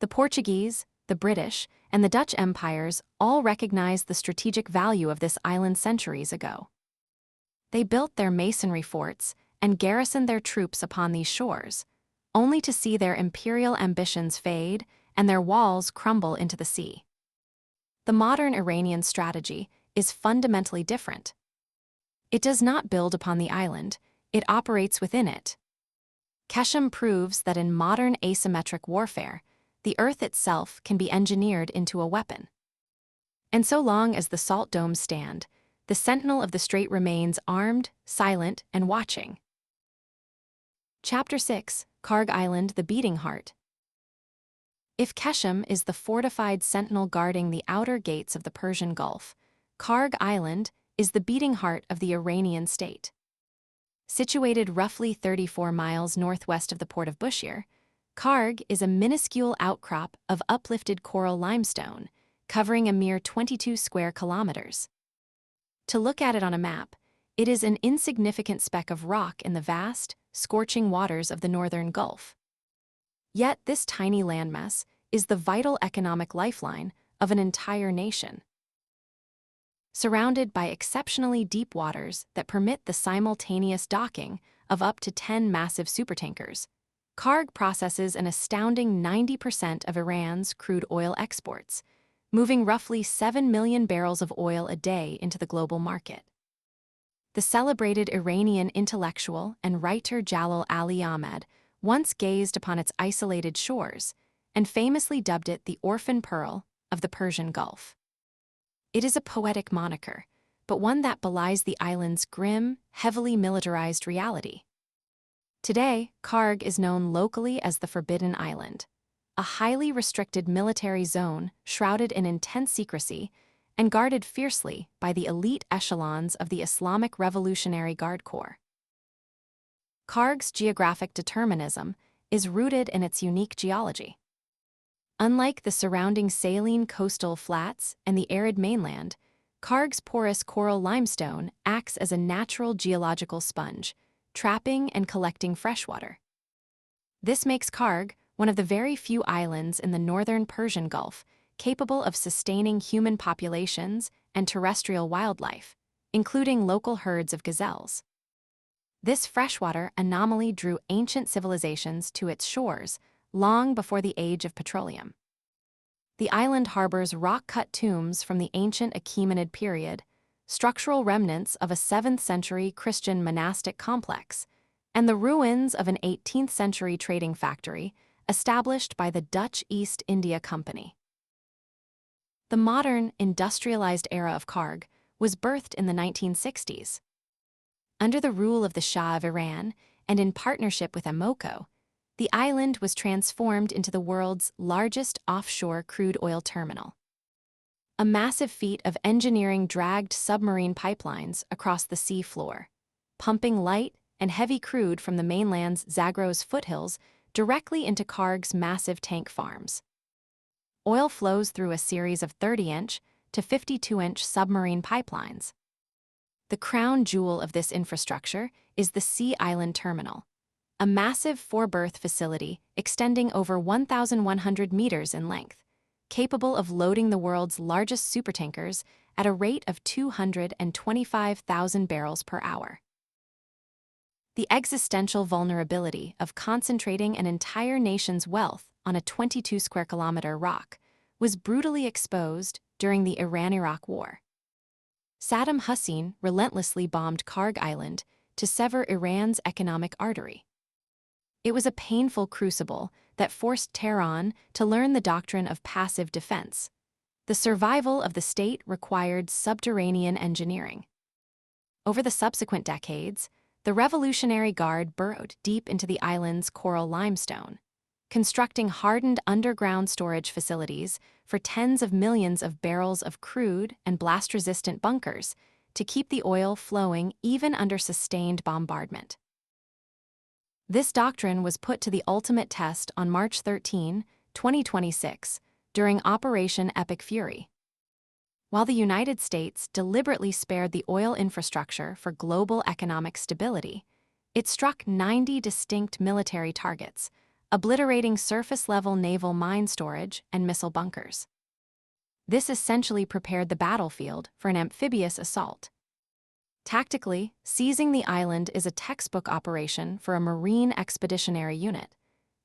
The Portuguese, the British, and the Dutch empires all recognized the strategic value of this island centuries ago. They built their masonry forts and garrisoned their troops upon these shores, only to see their imperial ambitions fade and their walls crumble into the sea. The modern Iranian strategy is fundamentally different. It does not build upon the island, it operates within it. Kesham proves that in modern asymmetric warfare, the earth itself can be engineered into a weapon. And so long as the salt domes stand, the sentinel of the strait remains armed, silent, and watching. Chapter 6: Karg Island, the Beating Heart. If Kesham is the fortified sentinel guarding the outer gates of the Persian Gulf, Karg Island is the beating heart of the Iranian state. Situated roughly 34 miles northwest of the port of Bushehr, Karg is a minuscule outcrop of uplifted coral limestone, covering a mere 22 square kilometers. To look at it on a map, it is an insignificant speck of rock in the vast, scorching waters of the northern Gulf. Yet this tiny landmass is the vital economic lifeline of an entire nation. Surrounded by exceptionally deep waters that permit the simultaneous docking of up to 10 massive supertankers, Karg processes an astounding 90% of Iran's crude oil exports, moving roughly 7 million barrels of oil a day into the global market. The celebrated Iranian intellectual and writer Jalal Ali Ahmed once gazed upon its isolated shores and famously dubbed it the orphan pearl of the Persian Gulf. It is a poetic moniker, but one that belies the island's grim, heavily militarized reality. Today, Karg is known locally as the Forbidden Island, a highly restricted military zone shrouded in intense secrecy and guarded fiercely by the elite echelons of the Islamic Revolutionary Guard Corps. Karg's geographic determinism is rooted in its unique geology. Unlike the surrounding saline coastal flats and the arid mainland, Karg's porous coral limestone acts as a natural geological sponge, trapping and collecting freshwater. This makes Karg one of the very few islands in the northern Persian Gulf capable of sustaining human populations and terrestrial wildlife, including local herds of gazelles. This freshwater anomaly drew ancient civilizations to its shores long before the age of petroleum. The island harbors rock-cut tombs from the ancient Achaemenid period, structural remnants of a 7th-century Christian monastic complex, and the ruins of an 18th-century trading factory established by the Dutch East India Company. The modern, industrialized era of Karg was birthed in the 1960s. Under the rule of the Shah of Iran, and in partnership with Amoco, the island was transformed into the world's largest offshore crude oil terminal. A massive feat of engineering dragged submarine pipelines across the sea floor, pumping light and heavy crude from the mainland's Zagros foothills directly into Karg's massive tank farms. Oil flows through a series of 30-inch to 52-inch submarine pipelines. The crown jewel of this infrastructure is the Sea Island Terminal, a massive 4-berth facility extending over 1,100 meters in length, capable of loading the world's largest supertankers at a rate of 225,000 barrels per hour. The existential vulnerability of concentrating an entire nation's wealth on a 22-square-kilometer rock was brutally exposed during the Iran-Iraq War. Saddam Hussein relentlessly bombed Karg Island to sever Iran's economic artery. It was a painful crucible that forced Tehran to learn the doctrine of passive defense. The survival of the state required subterranean engineering. Over the subsequent decades, the Revolutionary Guard burrowed deep into the island's coral limestone, constructing hardened underground storage facilities for tens of millions of barrels of crude and blast-resistant bunkers to keep the oil flowing even under sustained bombardment. This doctrine was put to the ultimate test on March 13, 2026, during Operation Epic Fury. While the United States deliberately spared the oil infrastructure for global economic stability, it struck 90 distinct military targets, obliterating surface-level naval mine storage and missile bunkers. This essentially prepared the battlefield for an amphibious assault. Tactically, seizing the island is a textbook operation for a Marine Expeditionary Unit,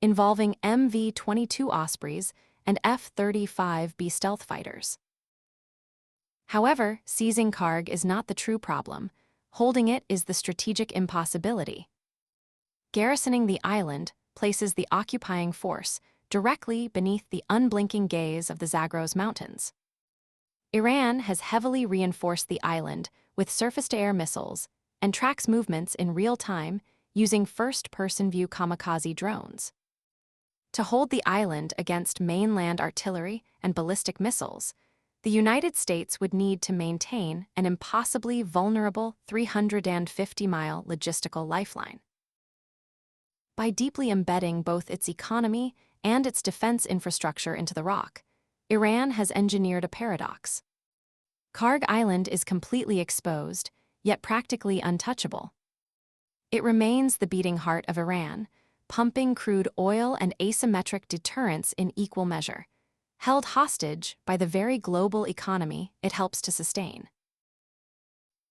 involving MV-22 Ospreys and F-35B stealth fighters. However, seizing Karg is not the true problem. Holding it is the strategic impossibility. Garrisoning the island places the occupying force directly beneath the unblinking gaze of the Zagros Mountains. Iran has heavily reinforced the island with surface-to-air missiles and tracks movements in real time using first-person view kamikaze drones. To hold the island against mainland artillery and ballistic missiles, the United States would need to maintain an impossibly vulnerable 350-mile logistical lifeline. By deeply embedding both its economy and its defense infrastructure into the rock, Iran has engineered a paradox. Karg Island is completely exposed, yet practically untouchable. It remains the beating heart of Iran, pumping crude oil and asymmetric deterrence in equal measure, held hostage by the very global economy it helps to sustain.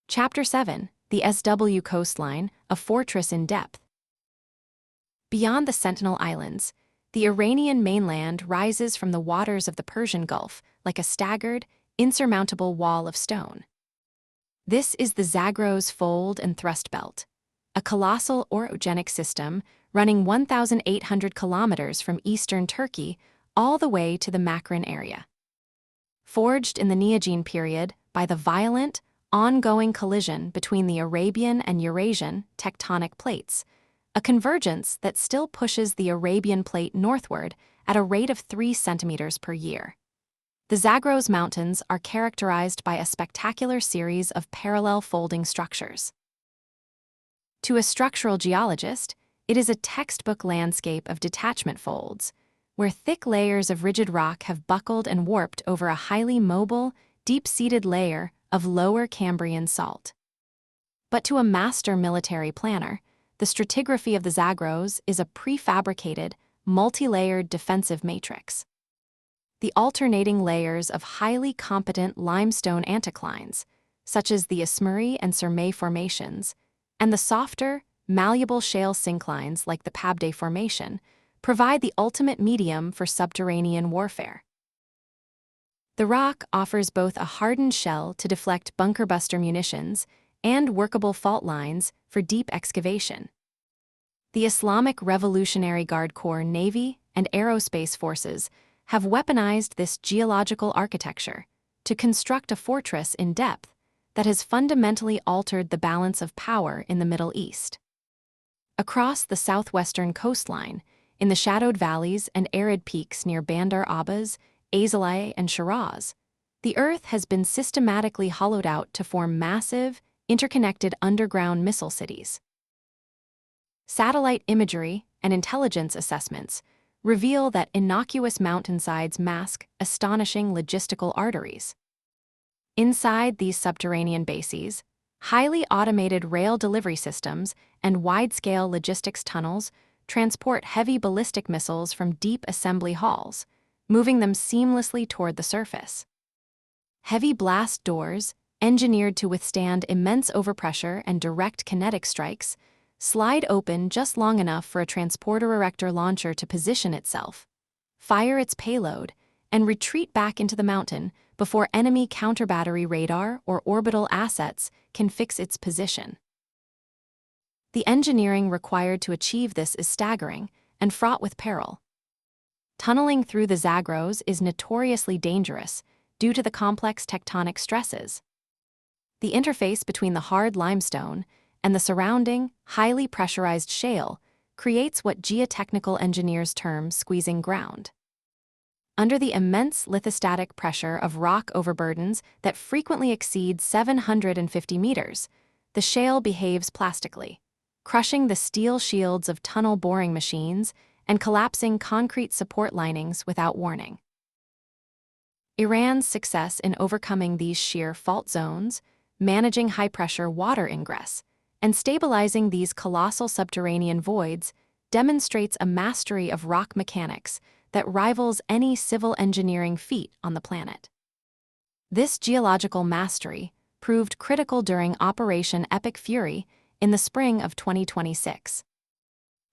Chapter 7: The SW Coastline, a Fortress in Depth. Beyond the Sentinel Islands, the Iranian mainland rises from the waters of the Persian Gulf like a staggered, insurmountable wall of stone. This is the Zagros Fold and Thrust Belt, a colossal orogenic system running 1,800 kilometers from eastern Turkey all the way to the Makran area. Forged in the Neogene period by the violent, ongoing collision between the Arabian and Eurasian tectonic plates, a convergence that still pushes the Arabian plate northward at a rate of 3 centimeters per year. The Zagros Mountains are characterized by a spectacular series of parallel folding structures. To a structural geologist, it is a textbook landscape of detachment folds, where thick layers of rigid rock have buckled and warped over a highly mobile, deep-seated layer of lower Cambrian salt. But to a master military planner, the stratigraphy of the Zagros is a prefabricated, multi-layered defensive matrix. The alternating layers of highly competent limestone anticlines, such as the Ismari and Surmay formations, and the softer, malleable shale synclines like the Pabday Formation, provide the ultimate medium for subterranean warfare. The rock offers both a hardened shell to deflect bunker-buster munitions and workable fault lines for deep excavation. The Islamic Revolutionary Guard Corps Navy and Aerospace Forces have weaponized this geological architecture to construct a fortress in depth that has fundamentally altered the balance of power in the Middle East. Across the southwestern coastline, in the shadowed valleys and arid peaks near Bandar Abbas, Azalea, and Shiraz, the Earth has been systematically hollowed out to form massive, interconnected underground missile cities. Satellite imagery and intelligence assessments reveal that innocuous mountainsides mask astonishing logistical arteries. Inside these subterranean bases, highly automated rail delivery systems and wide-scale logistics tunnels transport heavy ballistic missiles from deep assembly halls, moving them seamlessly toward the surface. Heavy blast doors, engineered to withstand immense overpressure and direct kinetic strikes, slide open just long enough for a transporter-erector launcher to position itself, fire its payload, and retreat back into the mountain before enemy counter-battery radar or orbital assets can fix its position. The engineering required to achieve this is staggering and fraught with peril. Tunneling through the Zagros is notoriously dangerous due to the complex tectonic stresses. The interface between the hard limestone and the surrounding, highly pressurized shale creates what geotechnical engineers term squeezing ground. Under the immense lithostatic pressure of rock overburdens that frequently exceed 750 meters, the shale behaves plastically, crushing the steel shields of tunnel boring machines and collapsing concrete support linings without warning. Iran's success in overcoming these shear fault zones, managing high-pressure water ingress, and stabilizing these colossal subterranean voids demonstrates a mastery of rock mechanics that rivals any civil engineering feat on the planet. This geological mastery proved critical during Operation Epic Fury in the spring of 2026.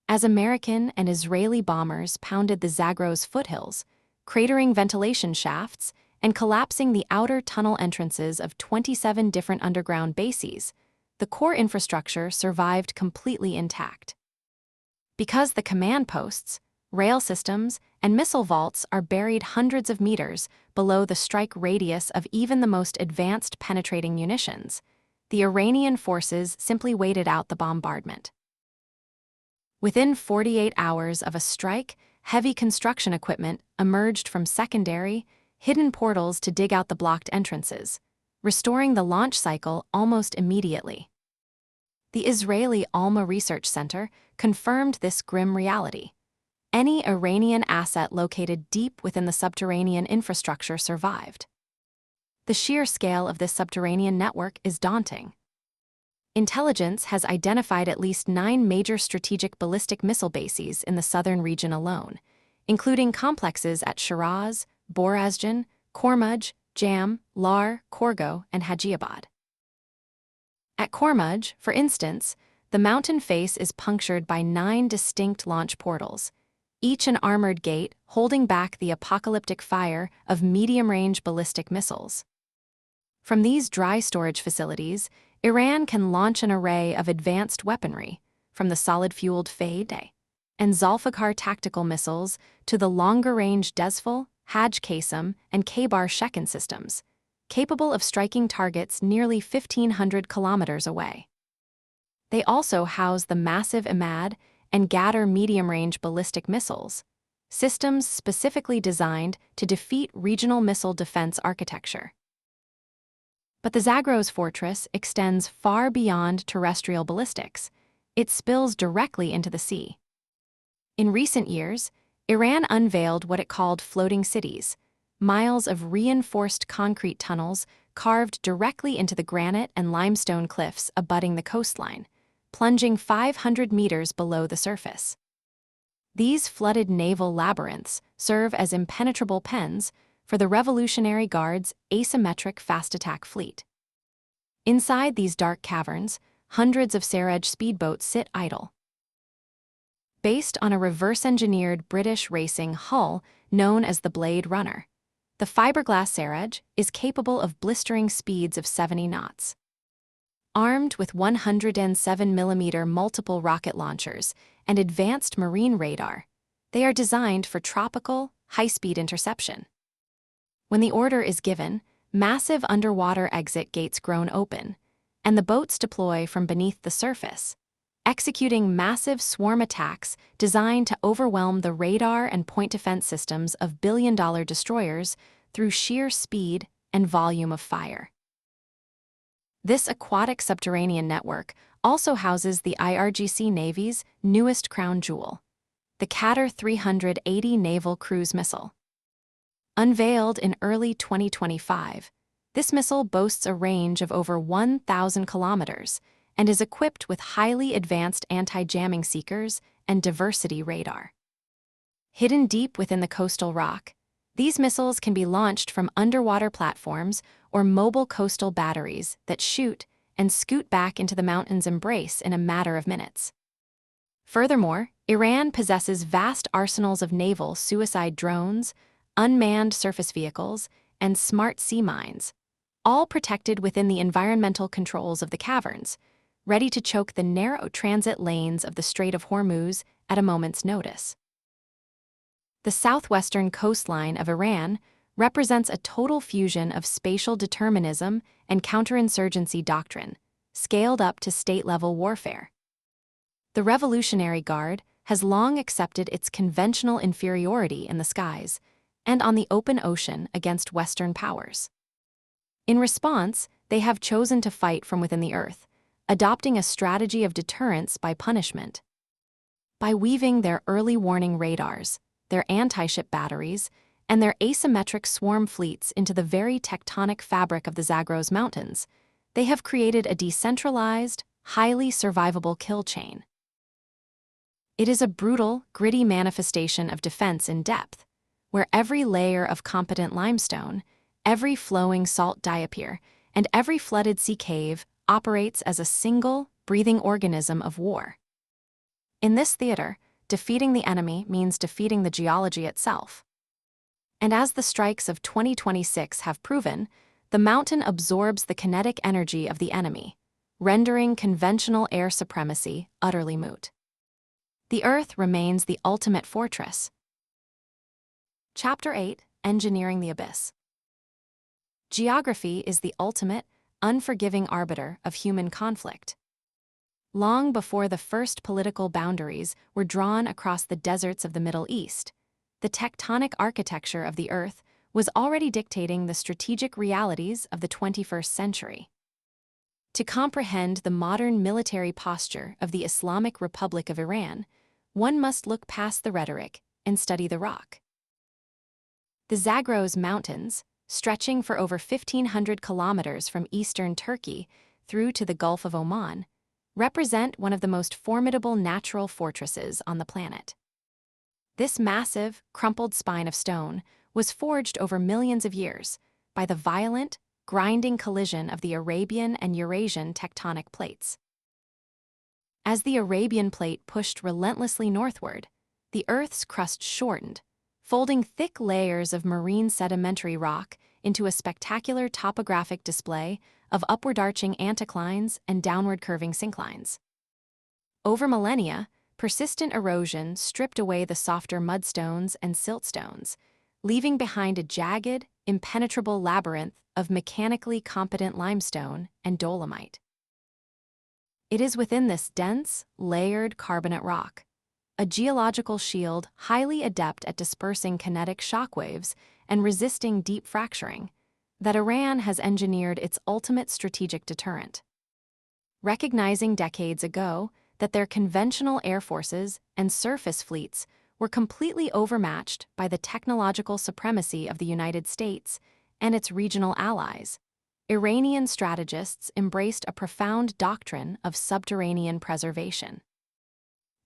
As American and Israeli bombers pounded the Zagros foothills, cratering ventilation shafts and collapsing the outer tunnel entrances of 27 different underground bases, the core infrastructure survived completely intact. Because the command posts, rail systems, and missile vaults are buried hundreds of meters below the strike radius of even the most advanced penetrating munitions, the Iranian forces simply waited out the bombardment. Within 48 hours of a strike, heavy construction equipment emerged from secondary, hidden portals to dig out the blocked entrances, restoring the launch cycle almost immediately. The Israeli Alma Research Center confirmed this grim reality. Any Iranian asset located deep within the subterranean infrastructure survived. The sheer scale of this subterranean network is daunting. Intelligence has identified at least 9 major strategic ballistic missile bases in the southern region alone, including complexes at Shiraz, Borazjan, Khormuzd, Jam, Lar, Khorgo, and Hajiabad. At Khormuzd, for instance, the mountain face is punctured by 9 distinct launch portals, each an armored gate holding back the apocalyptic fire of medium-range ballistic missiles. From these dry storage facilities, Iran can launch an array of advanced weaponry, from the solid-fueled Fade and Zulfiqar tactical missiles to the longer-range Dezful, Hajj Qasim, and Khaybar Shekin systems, capable of striking targets nearly 1,500 kilometers away. They also house the massive Imad and Ghadar medium-range ballistic missiles, systems specifically designed to defeat regional missile defense architecture. But the Zagros fortress extends far beyond terrestrial ballistics. It spills directly into the sea. In recent years, Iran unveiled what it called floating cities, miles of reinforced concrete tunnels carved directly into the granite and limestone cliffs abutting the coastline, plunging 500 meters below the surface. These flooded naval labyrinths serve as impenetrable pens for the Revolutionary Guard's asymmetric fast-attack fleet. Inside these dark caverns, hundreds of Seraj speedboats sit idle. Based on a reverse-engineered British racing hull known as the Blade Runner, The fiberglass Seraj is capable of blistering speeds of 70 knots. Armed with 107mm multiple rocket launchers and advanced marine radar, they are designed for tropical, high-speed interception. When the order is given, massive underwater exit gates groan open, and the boats deploy from beneath the surface, executing massive swarm attacks designed to overwhelm the radar and point defense systems of billion-dollar destroyers through sheer speed and volume of fire. This aquatic subterranean network also houses the IRGC Navy's newest crown jewel, the Qatar 380 naval cruise missile. Unveiled in early 2025, this missile boasts a range of over 1,000 kilometers and is equipped with highly advanced anti-jamming seekers and diversity radar. Hidden deep within the coastal rock, these missiles can be launched from underwater platforms or mobile coastal batteries that shoot and scoot back into the mountain's embrace in a matter of minutes. Furthermore, Iran possesses vast arsenals of naval suicide drones, unmanned surface vehicles, and smart sea mines, all protected within the environmental controls of the caverns, ready to choke the narrow transit lanes of the Strait of Hormuz at a moment's notice. The southwestern coastline of Iran represents a total fusion of spatial determinism and counterinsurgency doctrine, scaled up to state-level warfare. The Revolutionary Guard has long accepted its conventional inferiority in the skies and on the open ocean against Western powers. In response, they have chosen to fight from within the earth, adopting a strategy of deterrence by punishment. By weaving their early warning radars, their anti-ship batteries, and their asymmetric swarm fleets into the very tectonic fabric of the Zagros Mountains, they have created a decentralized, highly survivable kill chain. It is a brutal, gritty manifestation of defense in depth, where every layer of competent limestone, every flowing salt diapier, and every flooded sea cave operates as a single, breathing organism of war. In this theater, defeating the enemy means defeating the geology itself. And as the strikes of 2026 have proven, the mountain absorbs the kinetic energy of the enemy, rendering conventional air supremacy utterly moot. The Earth remains the ultimate fortress. Chapter 8: Engineering the Abyss. Geography is the ultimate, unforgiving arbiter of human conflict. Long before the first political boundaries were drawn across the deserts of the Middle East, the tectonic architecture of the Earth was already dictating the strategic realities of the 21st century. To comprehend the modern military posture of the Islamic Republic of Iran, one must look past the rhetoric and study the rock. The Zagros Mountains, stretching for over 1,500 kilometers from eastern Turkey through to the Gulf of Oman, represent one of the most formidable natural fortresses on the planet. This massive, crumpled spine of stone was forged over millions of years by the violent, grinding collision of the Arabian and Eurasian tectonic plates. As the Arabian plate pushed relentlessly northward, the Earth's crust shortened, folding thick layers of marine sedimentary rock into a spectacular topographic display of upward-arching anticlines and downward-curving synclines. Over millennia, persistent erosion stripped away the softer mudstones and siltstones, leaving behind a jagged, impenetrable labyrinth of mechanically competent limestone and dolomite. It is within this dense, layered carbonate rock, a geological shield highly adept at dispersing kinetic shockwaves and resisting deep fracturing, that Iran has engineered its ultimate strategic deterrent. Recognizing decades ago that their conventional air forces and surface fleets were completely overmatched by the technological supremacy of the United States and its regional allies, Iranian strategists embraced a profound doctrine of subterranean preservation.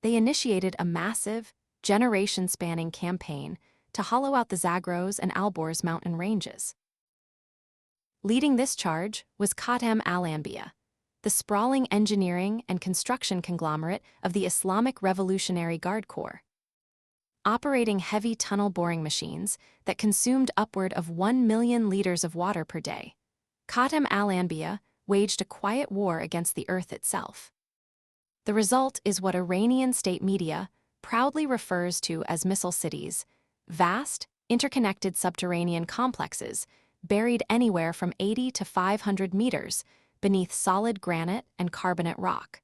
They initiated a massive, generation-spanning campaign to hollow out the Zagros and Alborz mountain ranges. Leading this charge was Khatem al-Anbiya, the sprawling engineering and construction conglomerate of the Islamic Revolutionary Guard Corps. operating heavy tunnel boring machines that consumed upward of 1 million liters of water per day. Khatam al-Anbiya waged a quiet war against the Earth itself. The result is what Iranian state media proudly refers to as missile cities, vast, interconnected subterranean complexes buried anywhere from 80 to 500 meters beneath solid granite and carbonate rock,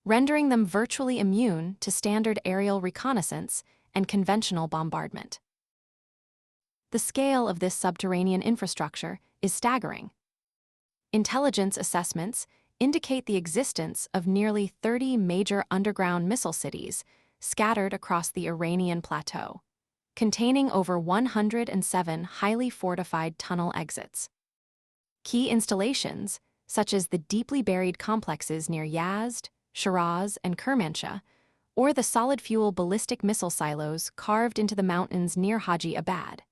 rendering them virtually immune to standard aerial reconnaissance and conventional bombardment. The scale of this subterranean infrastructure is staggering. Intelligence assessments indicate the existence of nearly 30 major underground missile cities scattered across the Iranian plateau, containing over 107 highly fortified tunnel exits. Key installations, such as the deeply buried complexes near Yazd, Shiraz, and Kermanshah, or the solid-fuel ballistic missile silos carved into the mountains near Haji Abad,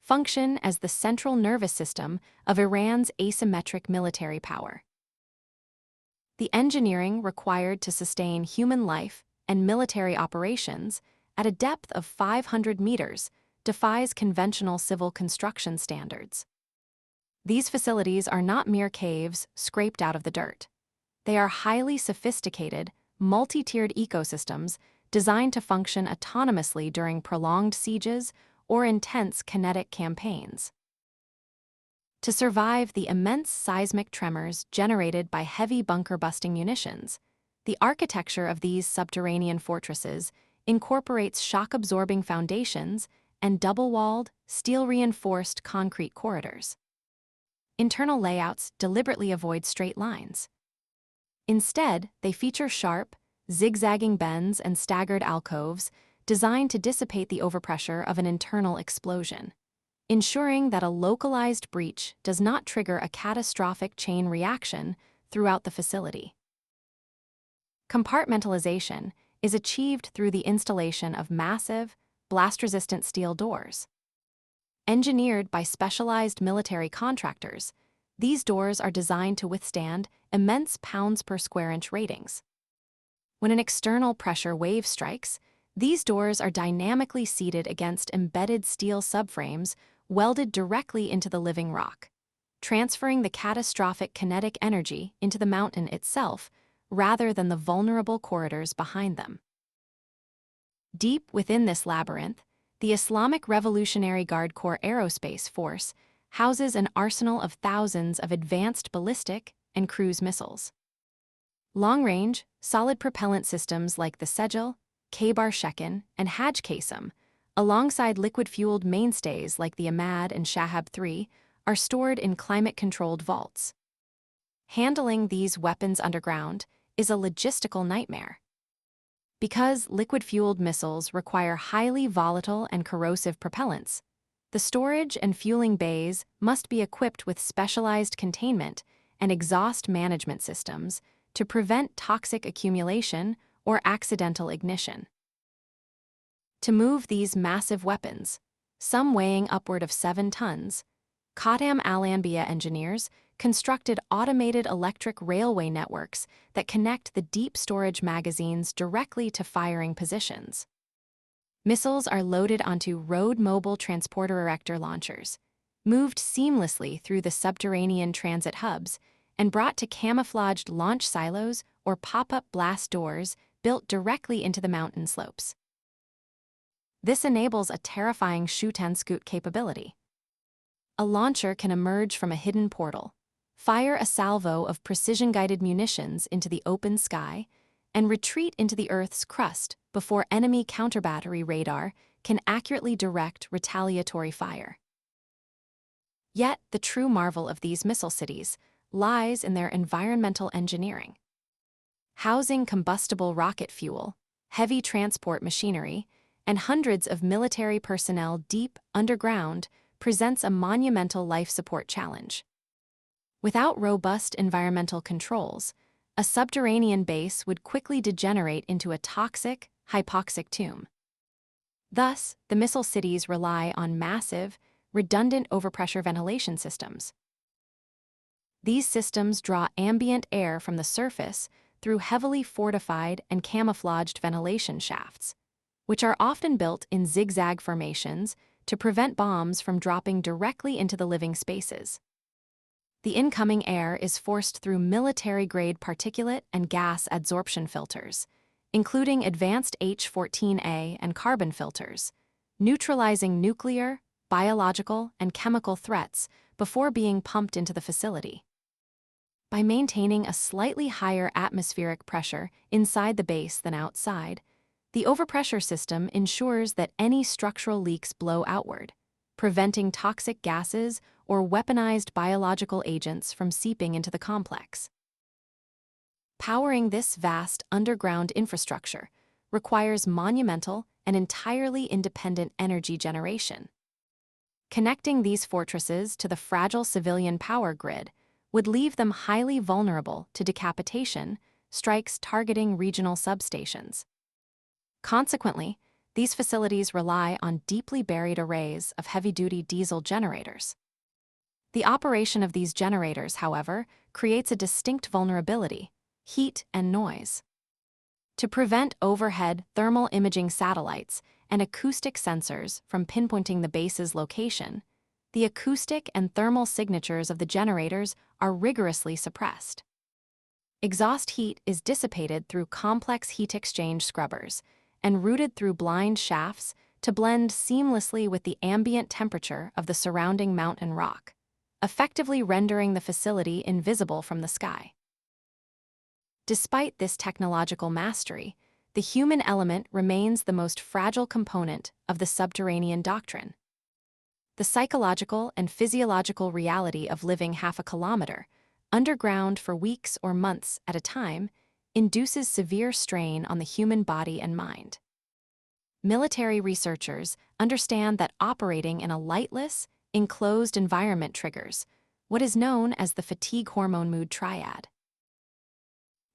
function as the central nervous system of Iran's asymmetric military power. The engineering required to sustain human life and military operations at a depth of 500 meters defies conventional civil construction standards. These facilities are not mere caves scraped out of the dirt. They are highly sophisticated, multi-tiered ecosystems designed to function autonomously during prolonged sieges or intense kinetic campaigns. To survive the immense seismic tremors generated by heavy bunker-busting munitions, the architecture of these subterranean fortresses incorporates shock-absorbing foundations and double-walled, steel-reinforced concrete corridors. Internal layouts deliberately avoid straight lines. Instead, they feature sharp, zigzagging bends and staggered alcoves designed to dissipate the overpressure of an internal explosion, ensuring that a localized breach does not trigger a catastrophic chain reaction throughout the facility. Compartmentalization is achieved through the installation of massive, blast-resistant steel doors. Engineered by specialized military contractors, these doors are designed to withstand immense pounds-per-square-inch ratings. When an external pressure wave strikes, these doors are dynamically seated against embedded steel subframes welded directly into the living rock, transferring the catastrophic kinetic energy into the mountain itself rather than the vulnerable corridors behind them. Deep within this labyrinth, the Islamic Revolutionary Guard Corps Aerospace Force houses an arsenal of thousands of advanced ballistic and cruise missiles. Long-range, solid propellant systems like the Sejil, Khaybar Shekin, and Hajj Qasim, alongside liquid-fueled mainstays like the Ahmad and Shahab 3, are stored in climate-controlled vaults. Handling these weapons underground is a logistical nightmare. Because liquid-fueled missiles require highly volatile and corrosive propellants, the storage and fueling bays must be equipped with specialized containment and exhaust management systems to prevent toxic accumulation or accidental ignition. To move these massive weapons, some weighing upward of 7 tons, Khatam al-Anbiya engineers constructed automated electric railway networks that connect the deep storage magazines directly to firing positions. Missiles are loaded onto road-mobile transporter-erector launchers, moved seamlessly through the subterranean transit hubs, and brought to camouflaged launch silos or pop-up blast doors built directly into the mountain slopes. This enables a terrifying shoot-and-scoot capability. A launcher can emerge from a hidden portal, fire a salvo of precision-guided munitions into the open sky, and retreat into the Earth's crust before enemy counterbattery radar can accurately direct retaliatory fire. Yet, the true marvel of these missile cities lies in their environmental engineering. Housing combustible rocket fuel, heavy transport machinery, and hundreds of military personnel deep underground presents a monumental life support challenge. Without robust environmental controls, a subterranean base would quickly degenerate into a toxic, hypoxic tomb. Thus, the missile cities rely on massive, redundant overpressure ventilation systems. These systems draw ambient air from the surface through heavily fortified and camouflaged ventilation shafts, which are often built in zigzag formations to prevent bombs from dropping directly into the living spaces. The incoming air is forced through military-grade particulate and gas adsorption filters, including advanced H-14A and carbon filters, neutralizing nuclear, biological, and chemical threats before being pumped into the facility. By maintaining a slightly higher atmospheric pressure inside the base than outside, the overpressure system ensures that any structural leaks blow outward, preventing toxic gases or weaponized biological agents from seeping into the complex. Powering this vast underground infrastructure requires monumental and entirely independent energy generation. Connecting these fortresses to the fragile civilian power grid would leave them highly vulnerable to decapitation, strikes targeting regional substations. Consequently, these facilities rely on deeply buried arrays of heavy-duty diesel generators. The operation of these generators, however, creates a distinct vulnerability: heat and noise. To prevent overhead thermal imaging satellites and acoustic sensors from pinpointing the base's location, the acoustic and thermal signatures of the generators are rigorously suppressed. Exhaust heat is dissipated through complex heat exchange scrubbers and routed through blind shafts to blend seamlessly with the ambient temperature of the surrounding mountain rock, effectively rendering the facility invisible from the sky. Despite this technological mastery, the human element remains the most fragile component of the subterranean doctrine. The psychological and physiological reality of living half a kilometer underground for weeks or months at a time induces severe strain on the human body and mind. Military researchers understand that operating in a lightless, enclosed environment triggers what is known as the fatigue hormone mood triad.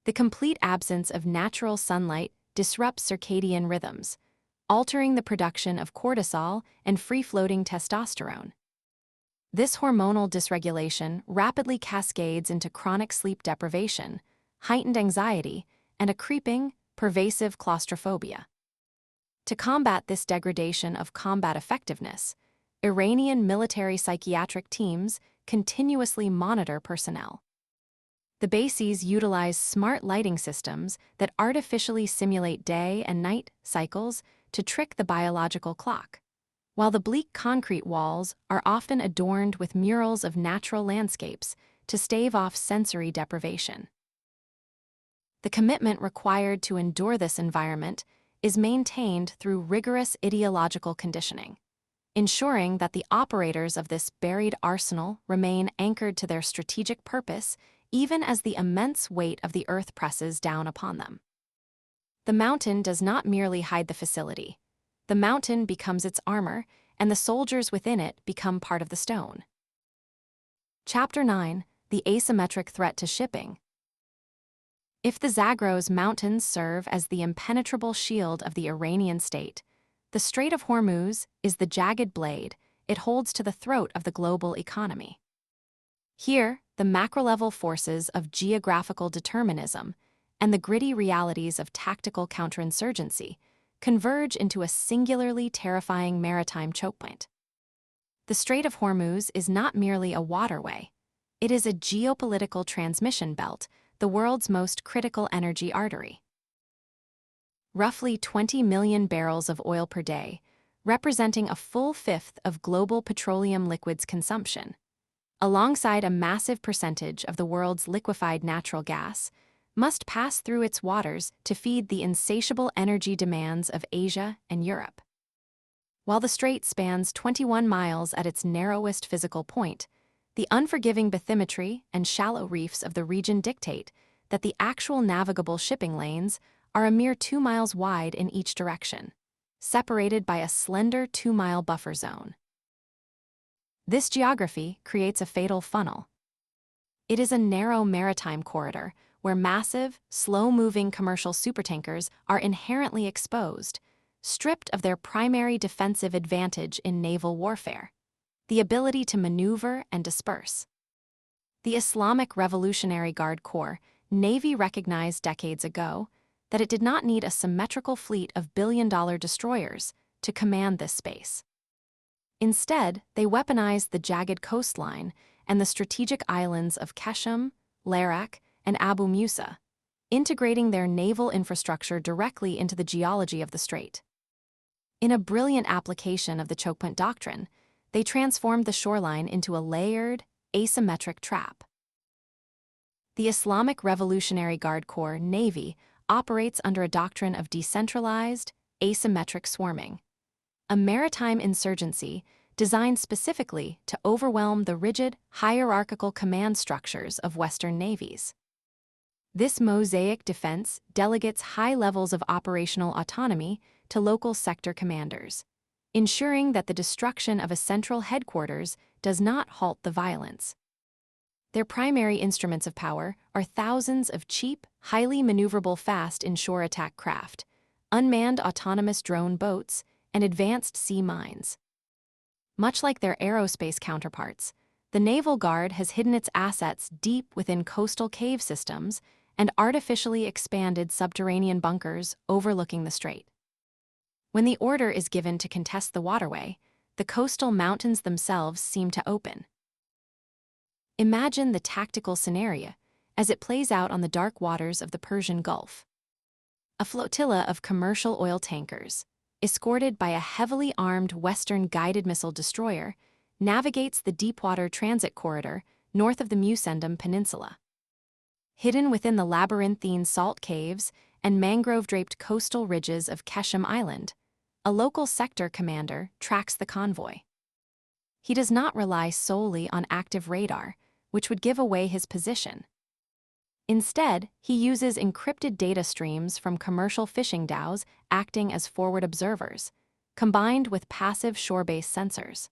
The complete absence of natural sunlight disrupts circadian rhythms, altering the production of cortisol and free-floating testosterone. This hormonal dysregulation rapidly cascades into chronic sleep deprivation, heightened anxiety, and a creeping, pervasive claustrophobia. To combat this degradation of combat effectiveness, Iranian military psychiatric teams continuously monitor personnel. The bases utilize smart lighting systems that artificially simulate day and night cycles to trick the biological clock, while the bleak concrete walls are often adorned with murals of natural landscapes to stave off sensory deprivation. The commitment required to endure this environment is maintained through rigorous ideological conditioning, ensuring that the operators of this buried arsenal remain anchored to their strategic purpose even as the immense weight of the earth presses down upon them. The mountain does not merely hide the facility. The mountain becomes its armor, and the soldiers within it become part of the stone. Chapter 9: The Asymmetric Threat to Shipping. If the Zagros Mountains serve as the impenetrable shield of the Iranian state, the Strait of Hormuz is the jagged blade it holds to the throat of the global economy. Here, the macro-level forces of geographical determinism and the gritty realities of tactical counterinsurgency converge into a singularly terrifying maritime chokepoint. The Strait of Hormuz is not merely a waterway. It is a geopolitical transmission belt, the world's most critical energy artery. Roughly 20 million barrels of oil per day, representing a full fifth of global petroleum liquids consumption, alongside a massive percentage of the world's liquefied natural gas, must pass through its waters to feed the insatiable energy demands of Asia and Europe. While the strait spans 21 miles at its narrowest physical point, the unforgiving bathymetry and shallow reefs of the region dictate that the actual navigable shipping lanes are a mere 2 miles wide in each direction, separated by a slender 2-mile buffer zone. This geography creates a fatal funnel. It is a narrow maritime corridor where massive, slow-moving commercial supertankers are inherently exposed, stripped of their primary defensive advantage in naval warfare: the ability to maneuver and disperse. The Islamic Revolutionary Guard Corps, Navy recognized decades ago, that it did not need a symmetrical fleet of billion-dollar destroyers to command this space. Instead, they weaponized the jagged coastline and the strategic islands of Qeshm, Larak, and Abu Musa, integrating their naval infrastructure directly into the geology of the strait. In a brilliant application of the chokepoint doctrine, they transformed the shoreline into a layered, asymmetric trap. The Islamic Revolutionary Guard Corps Navy operates under a doctrine of decentralized, asymmetric swarming, a maritime insurgency designed specifically to overwhelm the rigid, hierarchical command structures of Western navies. This mosaic defense delegates high levels of operational autonomy to local sector commanders, ensuring that the destruction of a central headquarters does not halt the violence. Their primary instruments of power are thousands of cheap, highly maneuverable fast inshore attack craft, unmanned autonomous drone boats, and advanced sea mines. Much like their aerospace counterparts, the Naval Guard has hidden its assets deep within coastal cave systems and artificially expanded subterranean bunkers overlooking the strait. When the order is given to contest the waterway, the coastal mountains themselves seem to open. Imagine the tactical scenario as it plays out on the dark waters of the Persian Gulf. A flotilla of commercial oil tankers, escorted by a heavily armed Western guided missile destroyer, navigates the deepwater transit corridor north of the Musendam Peninsula. Hidden within the labyrinthine salt caves and mangrove-draped coastal ridges of Qeshm Island, a local sector commander tracks the convoy. He does not rely solely on active radar, which would give away his position. Instead, he uses encrypted data streams from commercial fishing dhows acting as forward observers, combined with passive shore-based sensors.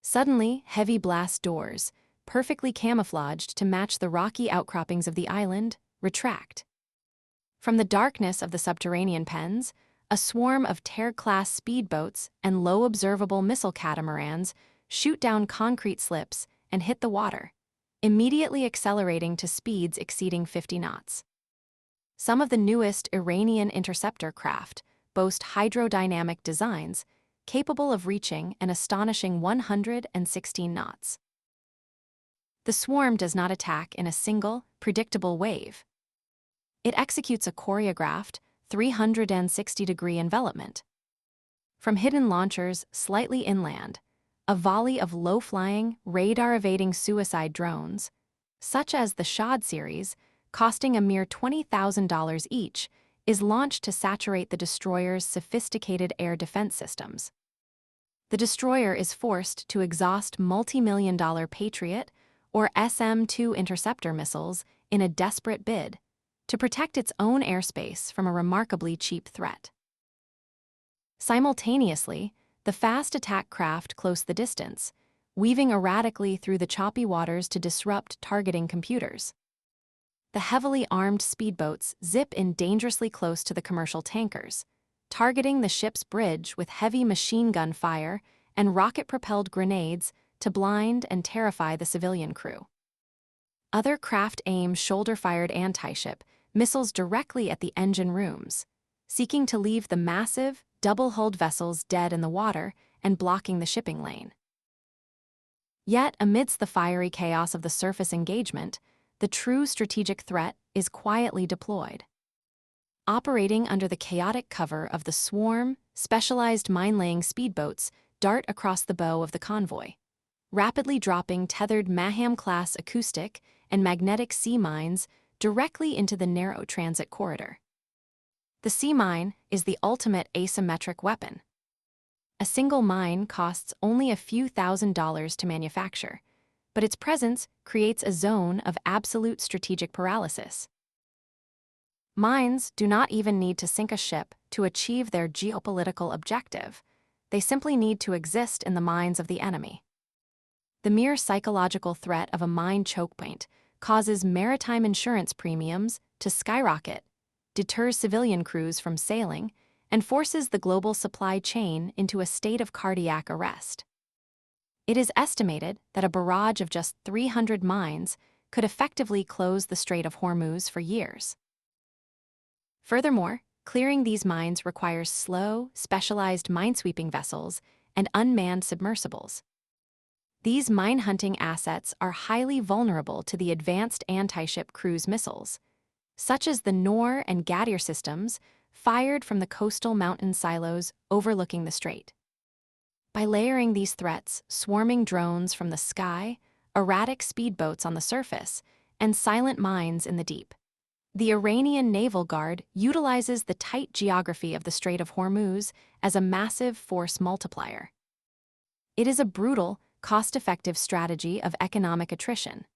Suddenly, heavy blast doors, perfectly camouflaged to match the rocky outcroppings of the island, retract. From the darkness of the subterranean pens, a swarm of Tear-class speedboats and low-observable missile catamarans shoot down concrete slips and hit the water, immediately accelerating to speeds exceeding 50 knots. Some of the newest Iranian interceptor craft boast hydrodynamic designs capable of reaching an astonishing 116 knots. The swarm does not attack in a single, predictable wave. It executes a choreographed, 360-degree envelopment. From hidden launchers slightly inland, a volley of low-flying, radar-evading suicide drones, such as the Shad series, costing a mere $20,000 each, is launched to saturate the destroyer's sophisticated air defense systems. The destroyer is forced to exhaust multi-million-dollar Patriot or SM-2 interceptor missiles in a desperate bid to protect its own airspace from a remarkably cheap threat. Simultaneously, the fast attack craft close the distance, weaving erratically through the choppy waters to disrupt targeting computers. The heavily armed speedboats zip in dangerously close to the commercial tankers, targeting the ship's bridge with heavy machine gun fire and rocket-propelled grenades to blind and terrify the civilian crew. Other craft aim shoulder-fired anti-ship missiles directly at the engine rooms, seeking to leave the massive, double-hulled vessels dead in the water and blocking the shipping lane. Yet, amidst the fiery chaos of the surface engagement, the true strategic threat is quietly deployed. Operating under the chaotic cover of the swarm, specialized mine-laying speedboats dart across the bow of the convoy, rapidly dropping tethered Maham-class acoustic and magnetic sea mines directly into the narrow transit corridor. The sea mine is the ultimate asymmetric weapon. A single mine costs only a few $1,000s to manufacture, but its presence creates a zone of absolute strategic paralysis. Mines do not even need to sink a ship to achieve their geopolitical objective. They simply need to exist in the minds of the enemy. The mere psychological threat of a mine chokepoint causes maritime insurance premiums to skyrocket, deters civilian crews from sailing, and forces the global supply chain into a state of cardiac arrest. It is estimated that a barrage of just 300 mines could effectively close the Strait of Hormuz for years. Furthermore, clearing these mines requires slow, specialized minesweeping vessels and unmanned submersibles. These mine-hunting assets are highly vulnerable to the advanced anti-ship cruise missiles, such as the Noor and Gadir systems, fired from the coastal mountain silos overlooking the strait. By layering these threats, swarming drones from the sky, erratic speedboats on the surface, and silent mines in the deep, the Iranian Naval Guard utilizes the tight geography of the Strait of Hormuz as a massive force multiplier. It is a brutal, cost-effective strategy of economic attrition.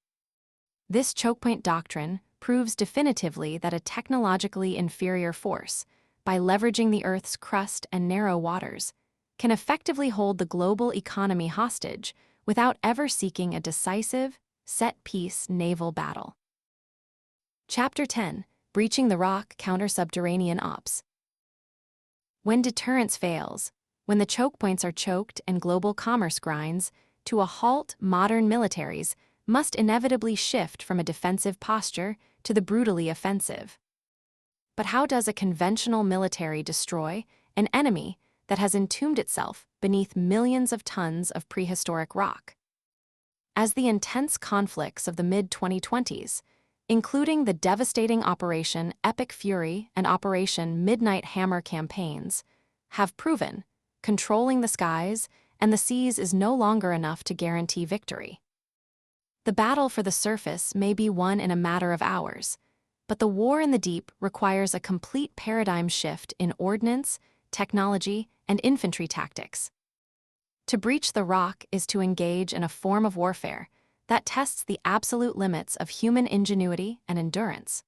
This chokepoint doctrine proves definitively that a technologically inferior force, by leveraging the Earth's crust and narrow waters, can effectively hold the global economy hostage without ever seeking a decisive, set-piece naval battle. Chapter 10: Breaching the Rock Counter-Subterranean Ops. When deterrence fails, when the choke points are choked and global commerce grinds to a halt, modern militaries must inevitably shift from a defensive posture to the brutally offensive. But how does a conventional military destroy an enemy that has entombed itself beneath millions of tons of prehistoric rock? As the intense conflicts of the mid-2020s, including the devastating Operation Epic Fury and Operation Midnight Hammer campaigns, have proven, controlling the skies and the seas is no longer enough to guarantee victory. The battle for the surface may be won in a matter of hours, but the war in the deep requires a complete paradigm shift in ordnance, technology, and infantry tactics. To breach the rock is to engage in a form of warfare that tests the absolute limits of human ingenuity and endurance.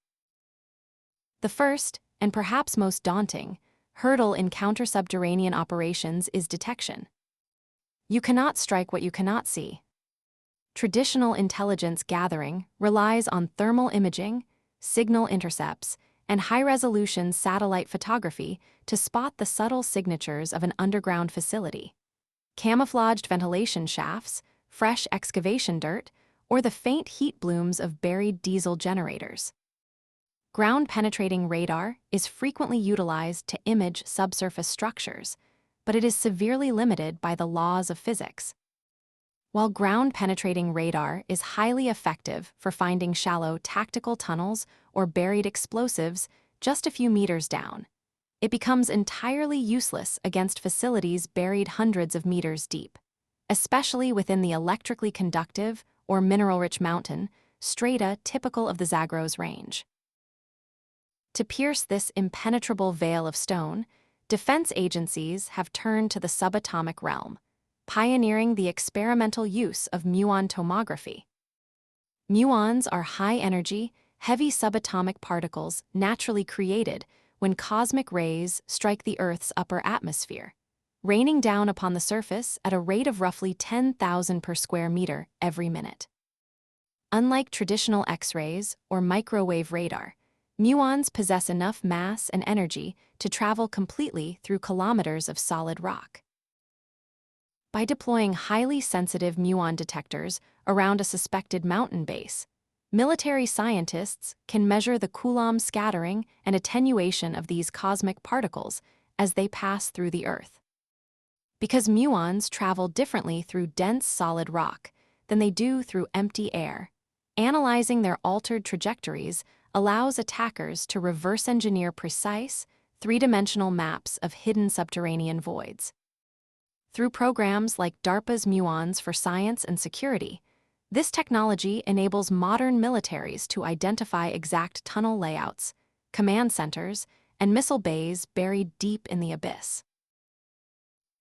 The first, and perhaps most daunting, hurdle in counter-subterranean operations is detection. You cannot strike what you cannot see. Traditional intelligence gathering relies on thermal imaging, signal intercepts, and high-resolution satellite photography to spot the subtle signatures of an underground facility. Camouflaged ventilation shafts, fresh excavation dirt, or the faint heat blooms of buried diesel generators. Ground-penetrating radar is frequently utilized to image subsurface structures, but it is severely limited by the laws of physics. While ground-penetrating radar is highly effective for finding shallow tactical tunnels or buried explosives just a few meters down, it becomes entirely useless against facilities buried hundreds of meters deep, especially within the electrically conductive or mineral-rich mountain strata typical of the Zagros Range. To pierce this impenetrable veil of stone, defense agencies have turned to the subatomic realm, pioneering the experimental use of muon tomography. Muons are high-energy, heavy subatomic particles naturally created when cosmic rays strike the Earth's upper atmosphere, raining down upon the surface at a rate of roughly 10,000 per square meter every minute. Unlike traditional X-rays or microwave radar, muons possess enough mass and energy to travel completely through kilometers of solid rock. By deploying highly sensitive muon detectors around a suspected mountain base, military scientists can measure the Coulomb scattering and attenuation of these cosmic particles as they pass through the Earth. Because muons travel differently through dense solid rock than they do through empty air, analyzing their altered trajectories allows attackers to reverse-engineer precise, three-dimensional maps of hidden subterranean voids. Through programs like DARPA's Muons for Science and Security, this technology enables modern militaries to identify exact tunnel layouts, command centers, and missile bays buried deep in the abyss.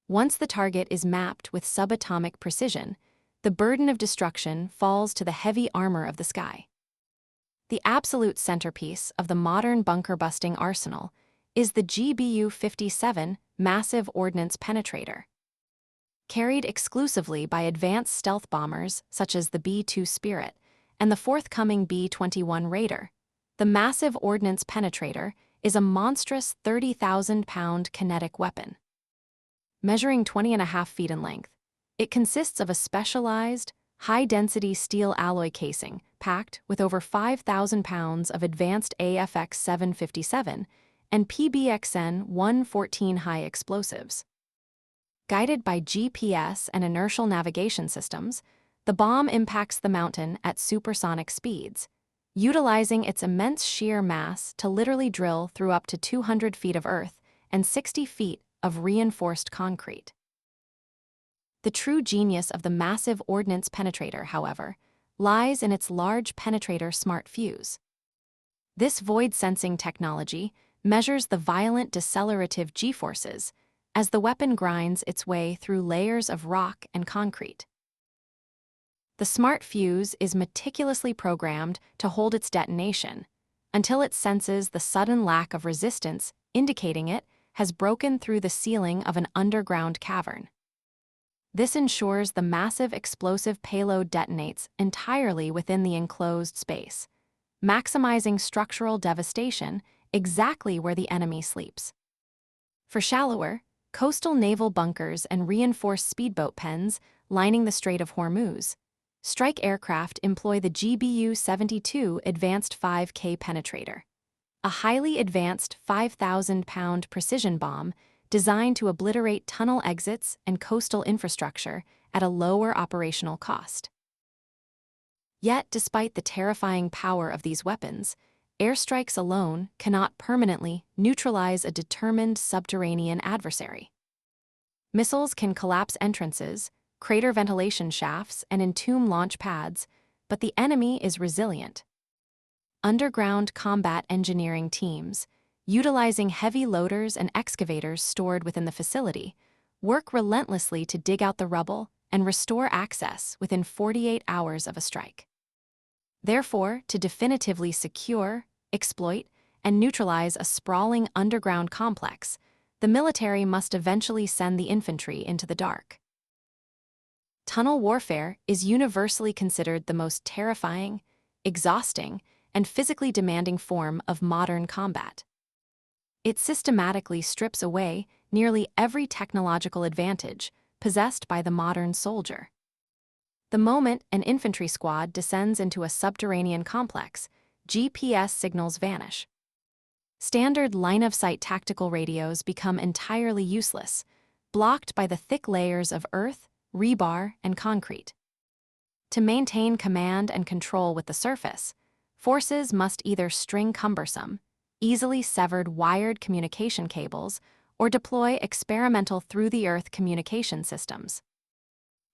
Once the target is mapped with subatomic precision, the burden of destruction falls to the heavy armor of the sky. The absolute centerpiece of the modern bunker-busting arsenal is the GBU-57 massive ordnance penetrator. Carried exclusively by advanced stealth bombers such as the B-2 Spirit and the forthcoming B-21 Raider, the massive ordnance penetrator is a monstrous 30,000-pound kinetic weapon. Measuring 20.5 feet in length, it consists of a specialized, high-density steel alloy casing packed with over 5,000 pounds of advanced AFX-757 and PBXN-114 high explosives. Guided by GPS and inertial navigation systems, the bomb impacts the mountain at supersonic speeds, utilizing its immense sheer mass to literally drill through up to 200 feet of earth and 60 feet of reinforced concrete. The true genius of the massive ordnance penetrator, however, lies in its large penetrator smart fuse. This void-sensing technology measures the violent decelerative G-forces as the weapon grinds its way through layers of rock and concrete. The smart fuse is meticulously programmed to hold its detonation until it senses the sudden lack of resistance, indicating it has broken through the ceiling of an underground cavern. This ensures the massive explosive payload detonates entirely within the enclosed space, maximizing structural devastation exactly where the enemy sleeps. For shallower, coastal naval bunkers and reinforced speedboat pens lining the Strait of Hormuz, strike aircraft employ the GBU-72 Advanced 5K Penetrator, a highly advanced 5,000-pound precision bomb designed to obliterate tunnel exits and coastal infrastructure at a lower operational cost. Yet, despite the terrifying power of these weapons, airstrikes alone cannot permanently neutralize a determined subterranean adversary. Missiles can collapse entrances, crater ventilation shafts, and entomb launch pads, but the enemy is resilient. Underground combat engineering teams, utilizing heavy loaders and excavators stored within the facility, work relentlessly to dig out the rubble and restore access within 48 hours of a strike. Therefore, to definitively secure, exploit, and neutralize a sprawling underground complex, the military must eventually send the infantry into the dark. Tunnel warfare is universally considered the most terrifying, exhausting, and physically demanding form of modern combat. It systematically strips away nearly every technological advantage possessed by the modern soldier. The moment an infantry squad descends into a subterranean complex, GPS signals vanish. Standard line-of-sight tactical radios become entirely useless, blocked by the thick layers of earth, rebar, and concrete. To maintain command and control with the surface, forces must either string cumbersome, easily severed wired communication cables, or deploy experimental through-the-earth communication systems.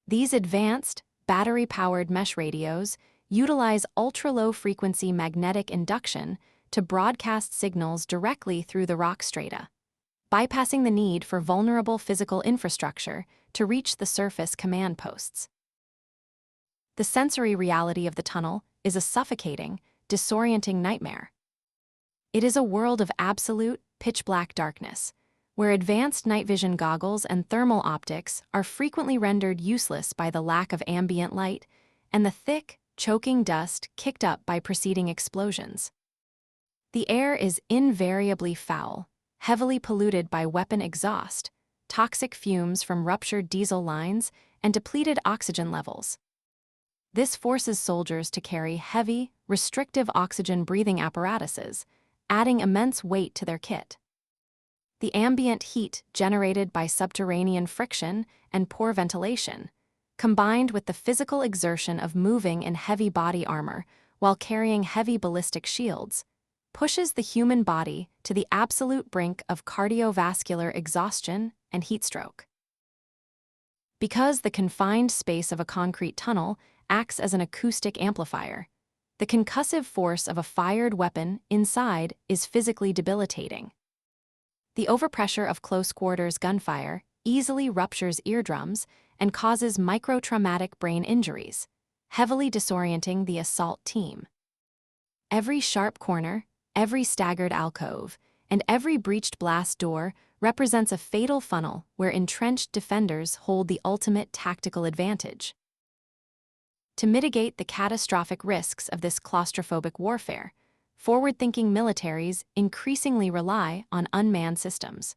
These advanced, battery-powered mesh radios utilize ultra-low-frequency magnetic induction to broadcast signals directly through the rock strata, bypassing the need for vulnerable physical infrastructure to reach the surface command posts. The sensory reality of the tunnel is a suffocating, disorienting nightmare. It is a world of absolute, pitch-black darkness, where advanced night vision goggles and thermal optics are frequently rendered useless by the lack of ambient light and the thick, choking dust kicked up by preceding explosions. The air is invariably foul, heavily polluted by weapon exhaust, toxic fumes from ruptured diesel lines, and depleted oxygen levels. This forces soldiers to carry heavy, restrictive oxygen breathing apparatuses, adding immense weight to their kit. The ambient heat generated by subterranean friction and poor ventilation, combined with the physical exertion of moving in heavy body armor while carrying heavy ballistic shields, pushes the human body to the absolute brink of cardiovascular exhaustion and heatstroke. Because the confined space of a concrete tunnel acts as an acoustic amplifier, the concussive force of a fired weapon inside is physically debilitating. The overpressure of close-quarters gunfire easily ruptures eardrums and causes microtraumatic brain injuries, heavily disorienting the assault team. Every sharp corner, every staggered alcove, and every breached blast door represents a fatal funnel where entrenched defenders hold the ultimate tactical advantage. To mitigate the catastrophic risks of this claustrophobic warfare, forward-thinking militaries increasingly rely on unmanned systems.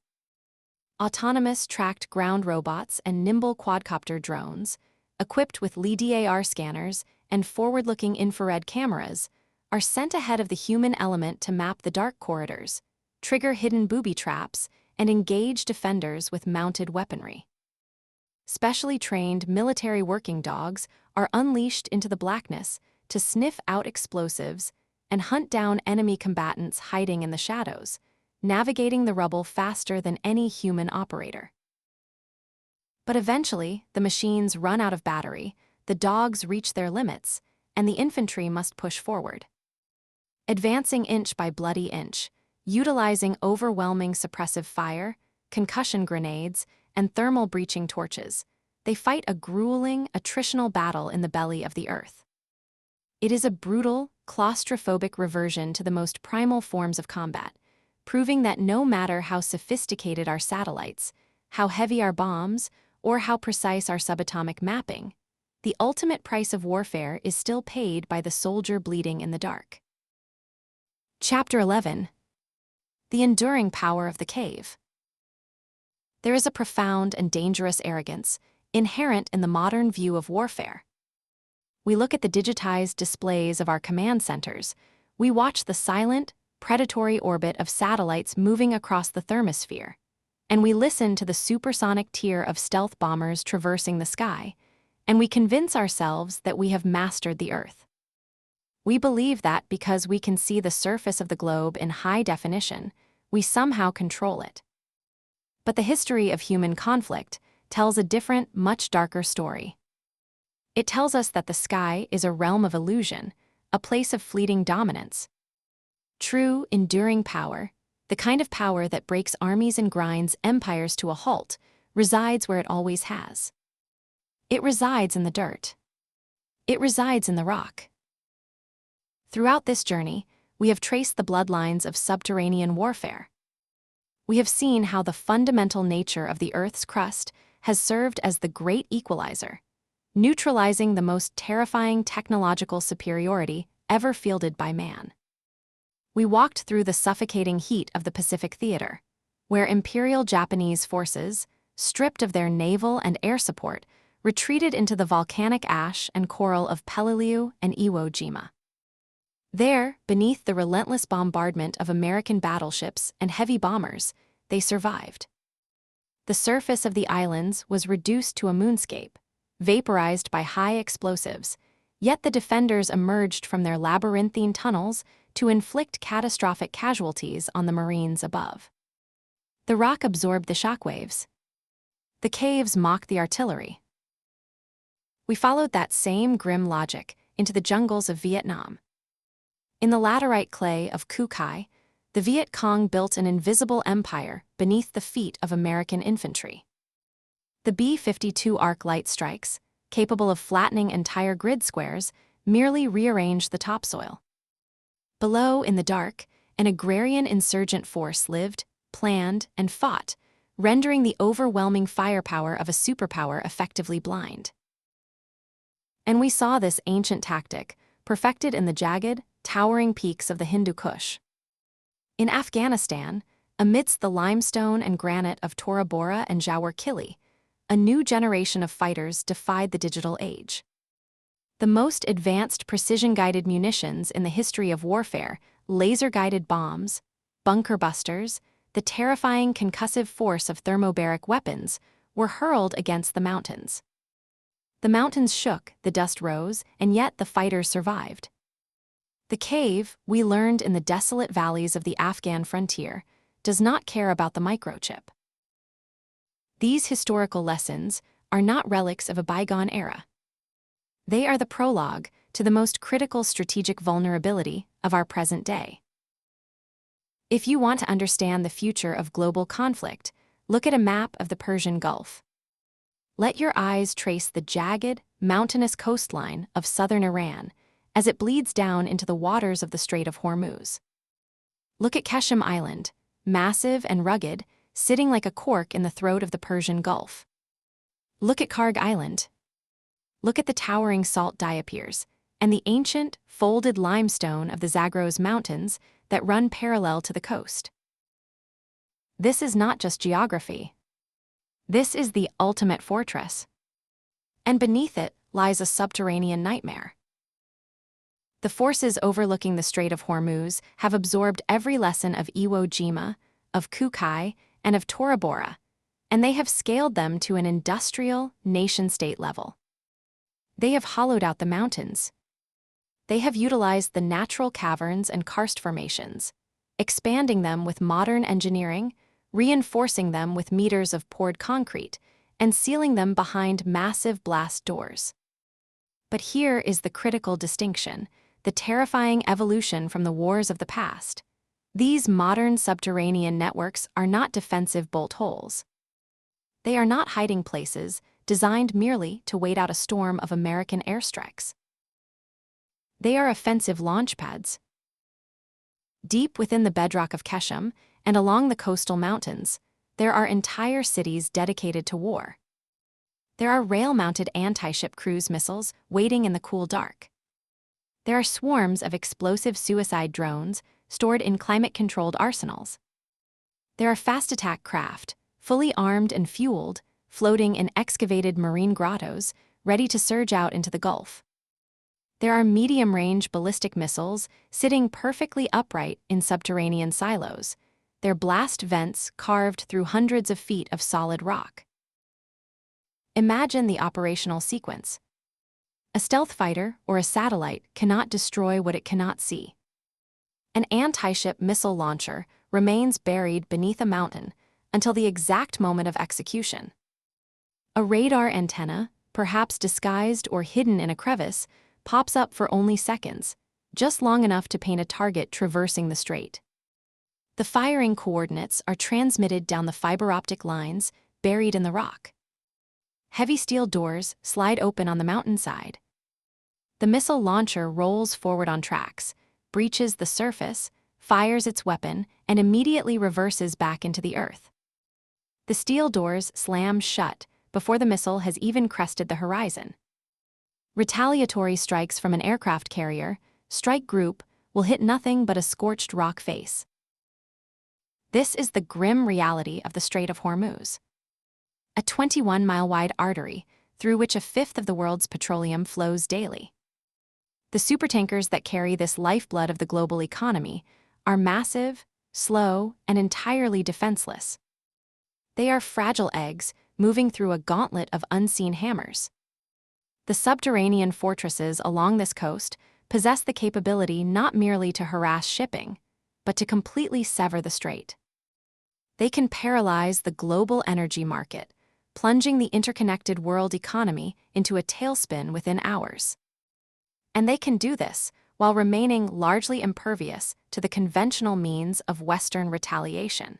Autonomous tracked ground robots and nimble quadcopter drones, equipped with LiDAR scanners and forward-looking infrared cameras, are sent ahead of the human element to map the dark corridors, trigger hidden booby traps, and engage defenders with mounted weaponry. Specially trained military working dogs are unleashed into the blackness to sniff out explosives and hunt down enemy combatants hiding in the shadows, navigating the rubble faster than any human operator. But eventually, the machines run out of battery, the dogs reach their limits, and the infantry must push forward. Advancing inch by bloody inch, utilizing overwhelming suppressive fire, concussion grenades, and thermal breaching torches, they fight a grueling, attritional battle in the belly of the earth. It is a brutal, claustrophobic reversion to the most primal forms of combat, proving that no matter how sophisticated our satellites, how heavy our bombs, or how precise our subatomic mapping, the ultimate price of warfare is still paid by the soldier bleeding in the dark. Chapter 11. The Enduring Power of the Cave. There is a profound and dangerous arrogance inherent in the modern view of warfare. We look at the digitized displays of our command centers, we watch the silent, predatory orbit of satellites moving across the thermosphere, and we listen to the supersonic tier of stealth bombers traversing the sky, and we convince ourselves that we have mastered the Earth. We believe that because we can see the surface of the globe in high definition, we somehow control it. But the history of human conflict tells a different, much darker story. It tells us that the sky is a realm of illusion, a place of fleeting dominance. True, enduring power, the kind of power that breaks armies and grinds empires to a halt, resides where it always has. It resides in the dirt. It resides in the rock. Throughout this journey, we have traced the bloodlines of subterranean warfare. We have seen how the fundamental nature of the Earth's crust has served as the great equalizer, neutralizing the most terrifying technological superiority ever fielded by man. We walked through the suffocating heat of the Pacific Theater, where Imperial Japanese forces, stripped of their naval and air support, retreated into the volcanic ash and coral of Peleliu and Iwo Jima. There, beneath the relentless bombardment of American battleships and heavy bombers, they survived. The surface of the islands was reduced to a moonscape, vaporized by high explosives, yet the defenders emerged from their labyrinthine tunnels to inflict catastrophic casualties on the Marines above. The rock absorbed the shockwaves. The caves mocked the artillery. We followed that same grim logic into the jungles of Vietnam. In the laterite clay of Cu Kai, the Viet Cong built an invisible empire beneath the feet of American infantry. The B-52 arc light strikes, capable of flattening entire grid squares, merely rearranged the topsoil. Below, in the dark, an agrarian insurgent force lived, planned, and fought, rendering the overwhelming firepower of a superpower effectively blind. And we saw this ancient tactic, perfected in the jagged, towering peaks of the Hindu Kush. In Afghanistan, amidst the limestone and granite of Tora Bora and Jawar Kili, a new generation of fighters defied the digital age. The most advanced precision-guided munitions in the history of warfare, laser-guided bombs, bunker busters, the terrifying concussive force of thermobaric weapons, were hurled against the mountains. The mountains shook, the dust rose, and yet the fighters survived. The cave, we learned in the desolate valleys of the Afghan frontier, does not care about the microchip. These historical lessons are not relics of a bygone era. They are the prologue to the most critical strategic vulnerability of our present day. If you want to understand the future of global conflict, look at a map of the Persian Gulf. Let your eyes trace the jagged, mountainous coastline of southern Iran as it bleeds down into the waters of the Strait of Hormuz. Look at Qeshm Island, massive and rugged, sitting like a cork in the throat of the Persian Gulf. Look at Karg Island. Look at the towering salt diapirs and the ancient, folded limestone of the Zagros Mountains that run parallel to the coast. This is not just geography. This is the ultimate fortress. And beneath it lies a subterranean nightmare. The forces overlooking the Strait of Hormuz have absorbed every lesson of Iwo Jima, of Kukai, and of Tora Bora, and they have scaled them to an industrial, nation-state level. They have hollowed out the mountains. They have utilized the natural caverns and karst formations, expanding them with modern engineering, reinforcing them with meters of poured concrete, and sealing them behind massive blast doors. But here is the critical distinction, the terrifying evolution from the wars of the past. These modern subterranean networks are not defensive bolt holes. They are not hiding places designed merely to wait out a storm of American airstrikes. They are offensive launchpads. Deep within the bedrock of Keshem and along the coastal mountains, there are entire cities dedicated to war. There are rail-mounted anti-ship cruise missiles waiting in the cool dark. There are swarms of explosive suicide drones stored in climate-controlled arsenals. There are fast-attack craft, fully armed and fueled, floating in excavated marine grottos, ready to surge out into the Gulf. There are medium-range ballistic missiles sitting perfectly upright in subterranean silos, their blast vents carved through hundreds of feet of solid rock. Imagine the operational sequence. A stealth fighter or a satellite cannot destroy what it cannot see. An anti-ship missile launcher remains buried beneath a mountain until the exact moment of execution. A radar antenna, perhaps disguised or hidden in a crevice, pops up for only seconds, just long enough to paint a target traversing the strait. The firing coordinates are transmitted down the fiber optic lines buried in the rock. Heavy steel doors slide open on the mountainside. The missile launcher rolls forward on tracks, breaches the surface, fires its weapon, and immediately reverses back into the earth. The steel doors slam shut before the missile has even crested the horizon. Retaliatory strikes from an aircraft carrier, strike group, will hit nothing but a scorched rock face. This is the grim reality of the Strait of Hormuz. A 21-mile-wide artery through which a fifth of the world's petroleum flows daily. The supertankers that carry this lifeblood of the global economy are massive, slow, and entirely defenseless. They are fragile eggs moving through a gauntlet of unseen hammers. The subterranean fortresses along this coast possess the capability not merely to harass shipping, but to completely sever the strait. They can paralyze the global energy market, plunging the interconnected world economy into a tailspin within hours. And they can do this while remaining largely impervious to the conventional means of Western retaliation.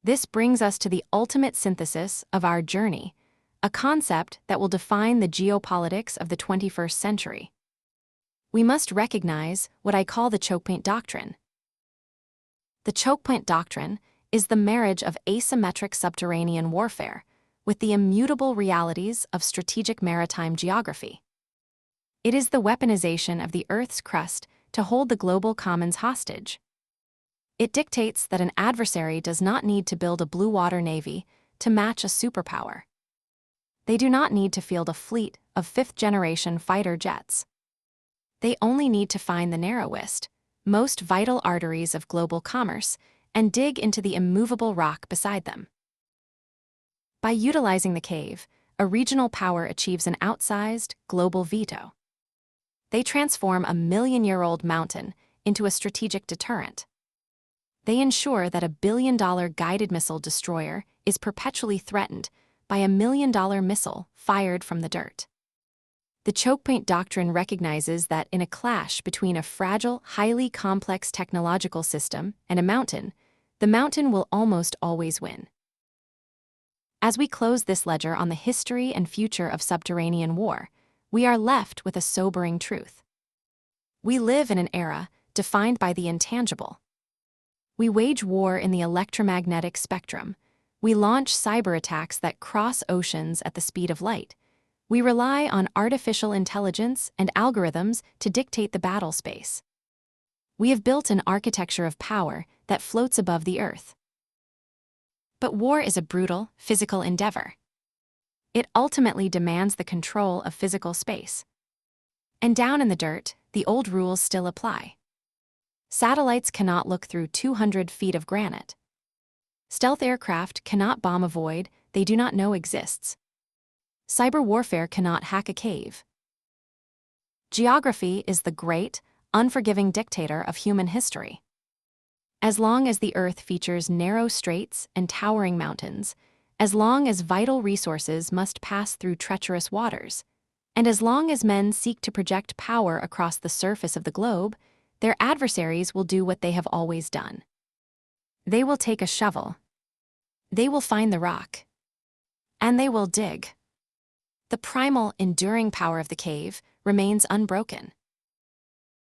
This brings us to the ultimate synthesis of our journey, a concept that will define the geopolitics of the 21st century. We must recognize what I call the choke point doctrine. The choke point doctrine is the marriage of asymmetric subterranean warfare with the immutable realities of strategic maritime geography. It is the weaponization of the Earth's crust to hold the global commons hostage. It dictates that an adversary does not need to build a blue water navy to match a superpower. They do not need to field a fleet of fifth-generation fighter jets. They only need to find the narrowest, most vital arteries of global commerce and dig into the immovable rock beside them. By utilizing the cave, a regional power achieves an outsized, global veto. They transform a million-year-old mountain into a strategic deterrent. They ensure that a billion-dollar guided missile destroyer is perpetually threatened by a $1 million missile fired from the dirt. The choke point doctrine recognizes that in a clash between a fragile, highly complex technological system and a mountain, the mountain will almost always win. As we close this ledger on the history and future of subterranean war, we are left with a sobering truth. We live in an era defined by the intangible. We wage war in the electromagnetic spectrum. We launch cyber attacks that cross oceans at the speed of light. We rely on artificial intelligence and algorithms to dictate the battle space. We have built an architecture of power that floats above the earth. But war is a brutal, physical endeavor. It ultimately demands the control of physical space. And down in the dirt, the old rules still apply. Satellites cannot look through 200 feet of granite. Stealth aircraft cannot bomb a void they do not know exists. Cyber warfare cannot hack a cave. Geography is the great, unforgiving dictator of human history. As long as the Earth features narrow straits and towering mountains, as long as vital resources must pass through treacherous waters, and as long as men seek to project power across the surface of the globe, their adversaries will do what they have always done. They will take a shovel. They will find the rock. And they will dig. The primal, enduring power of the cave remains unbroken.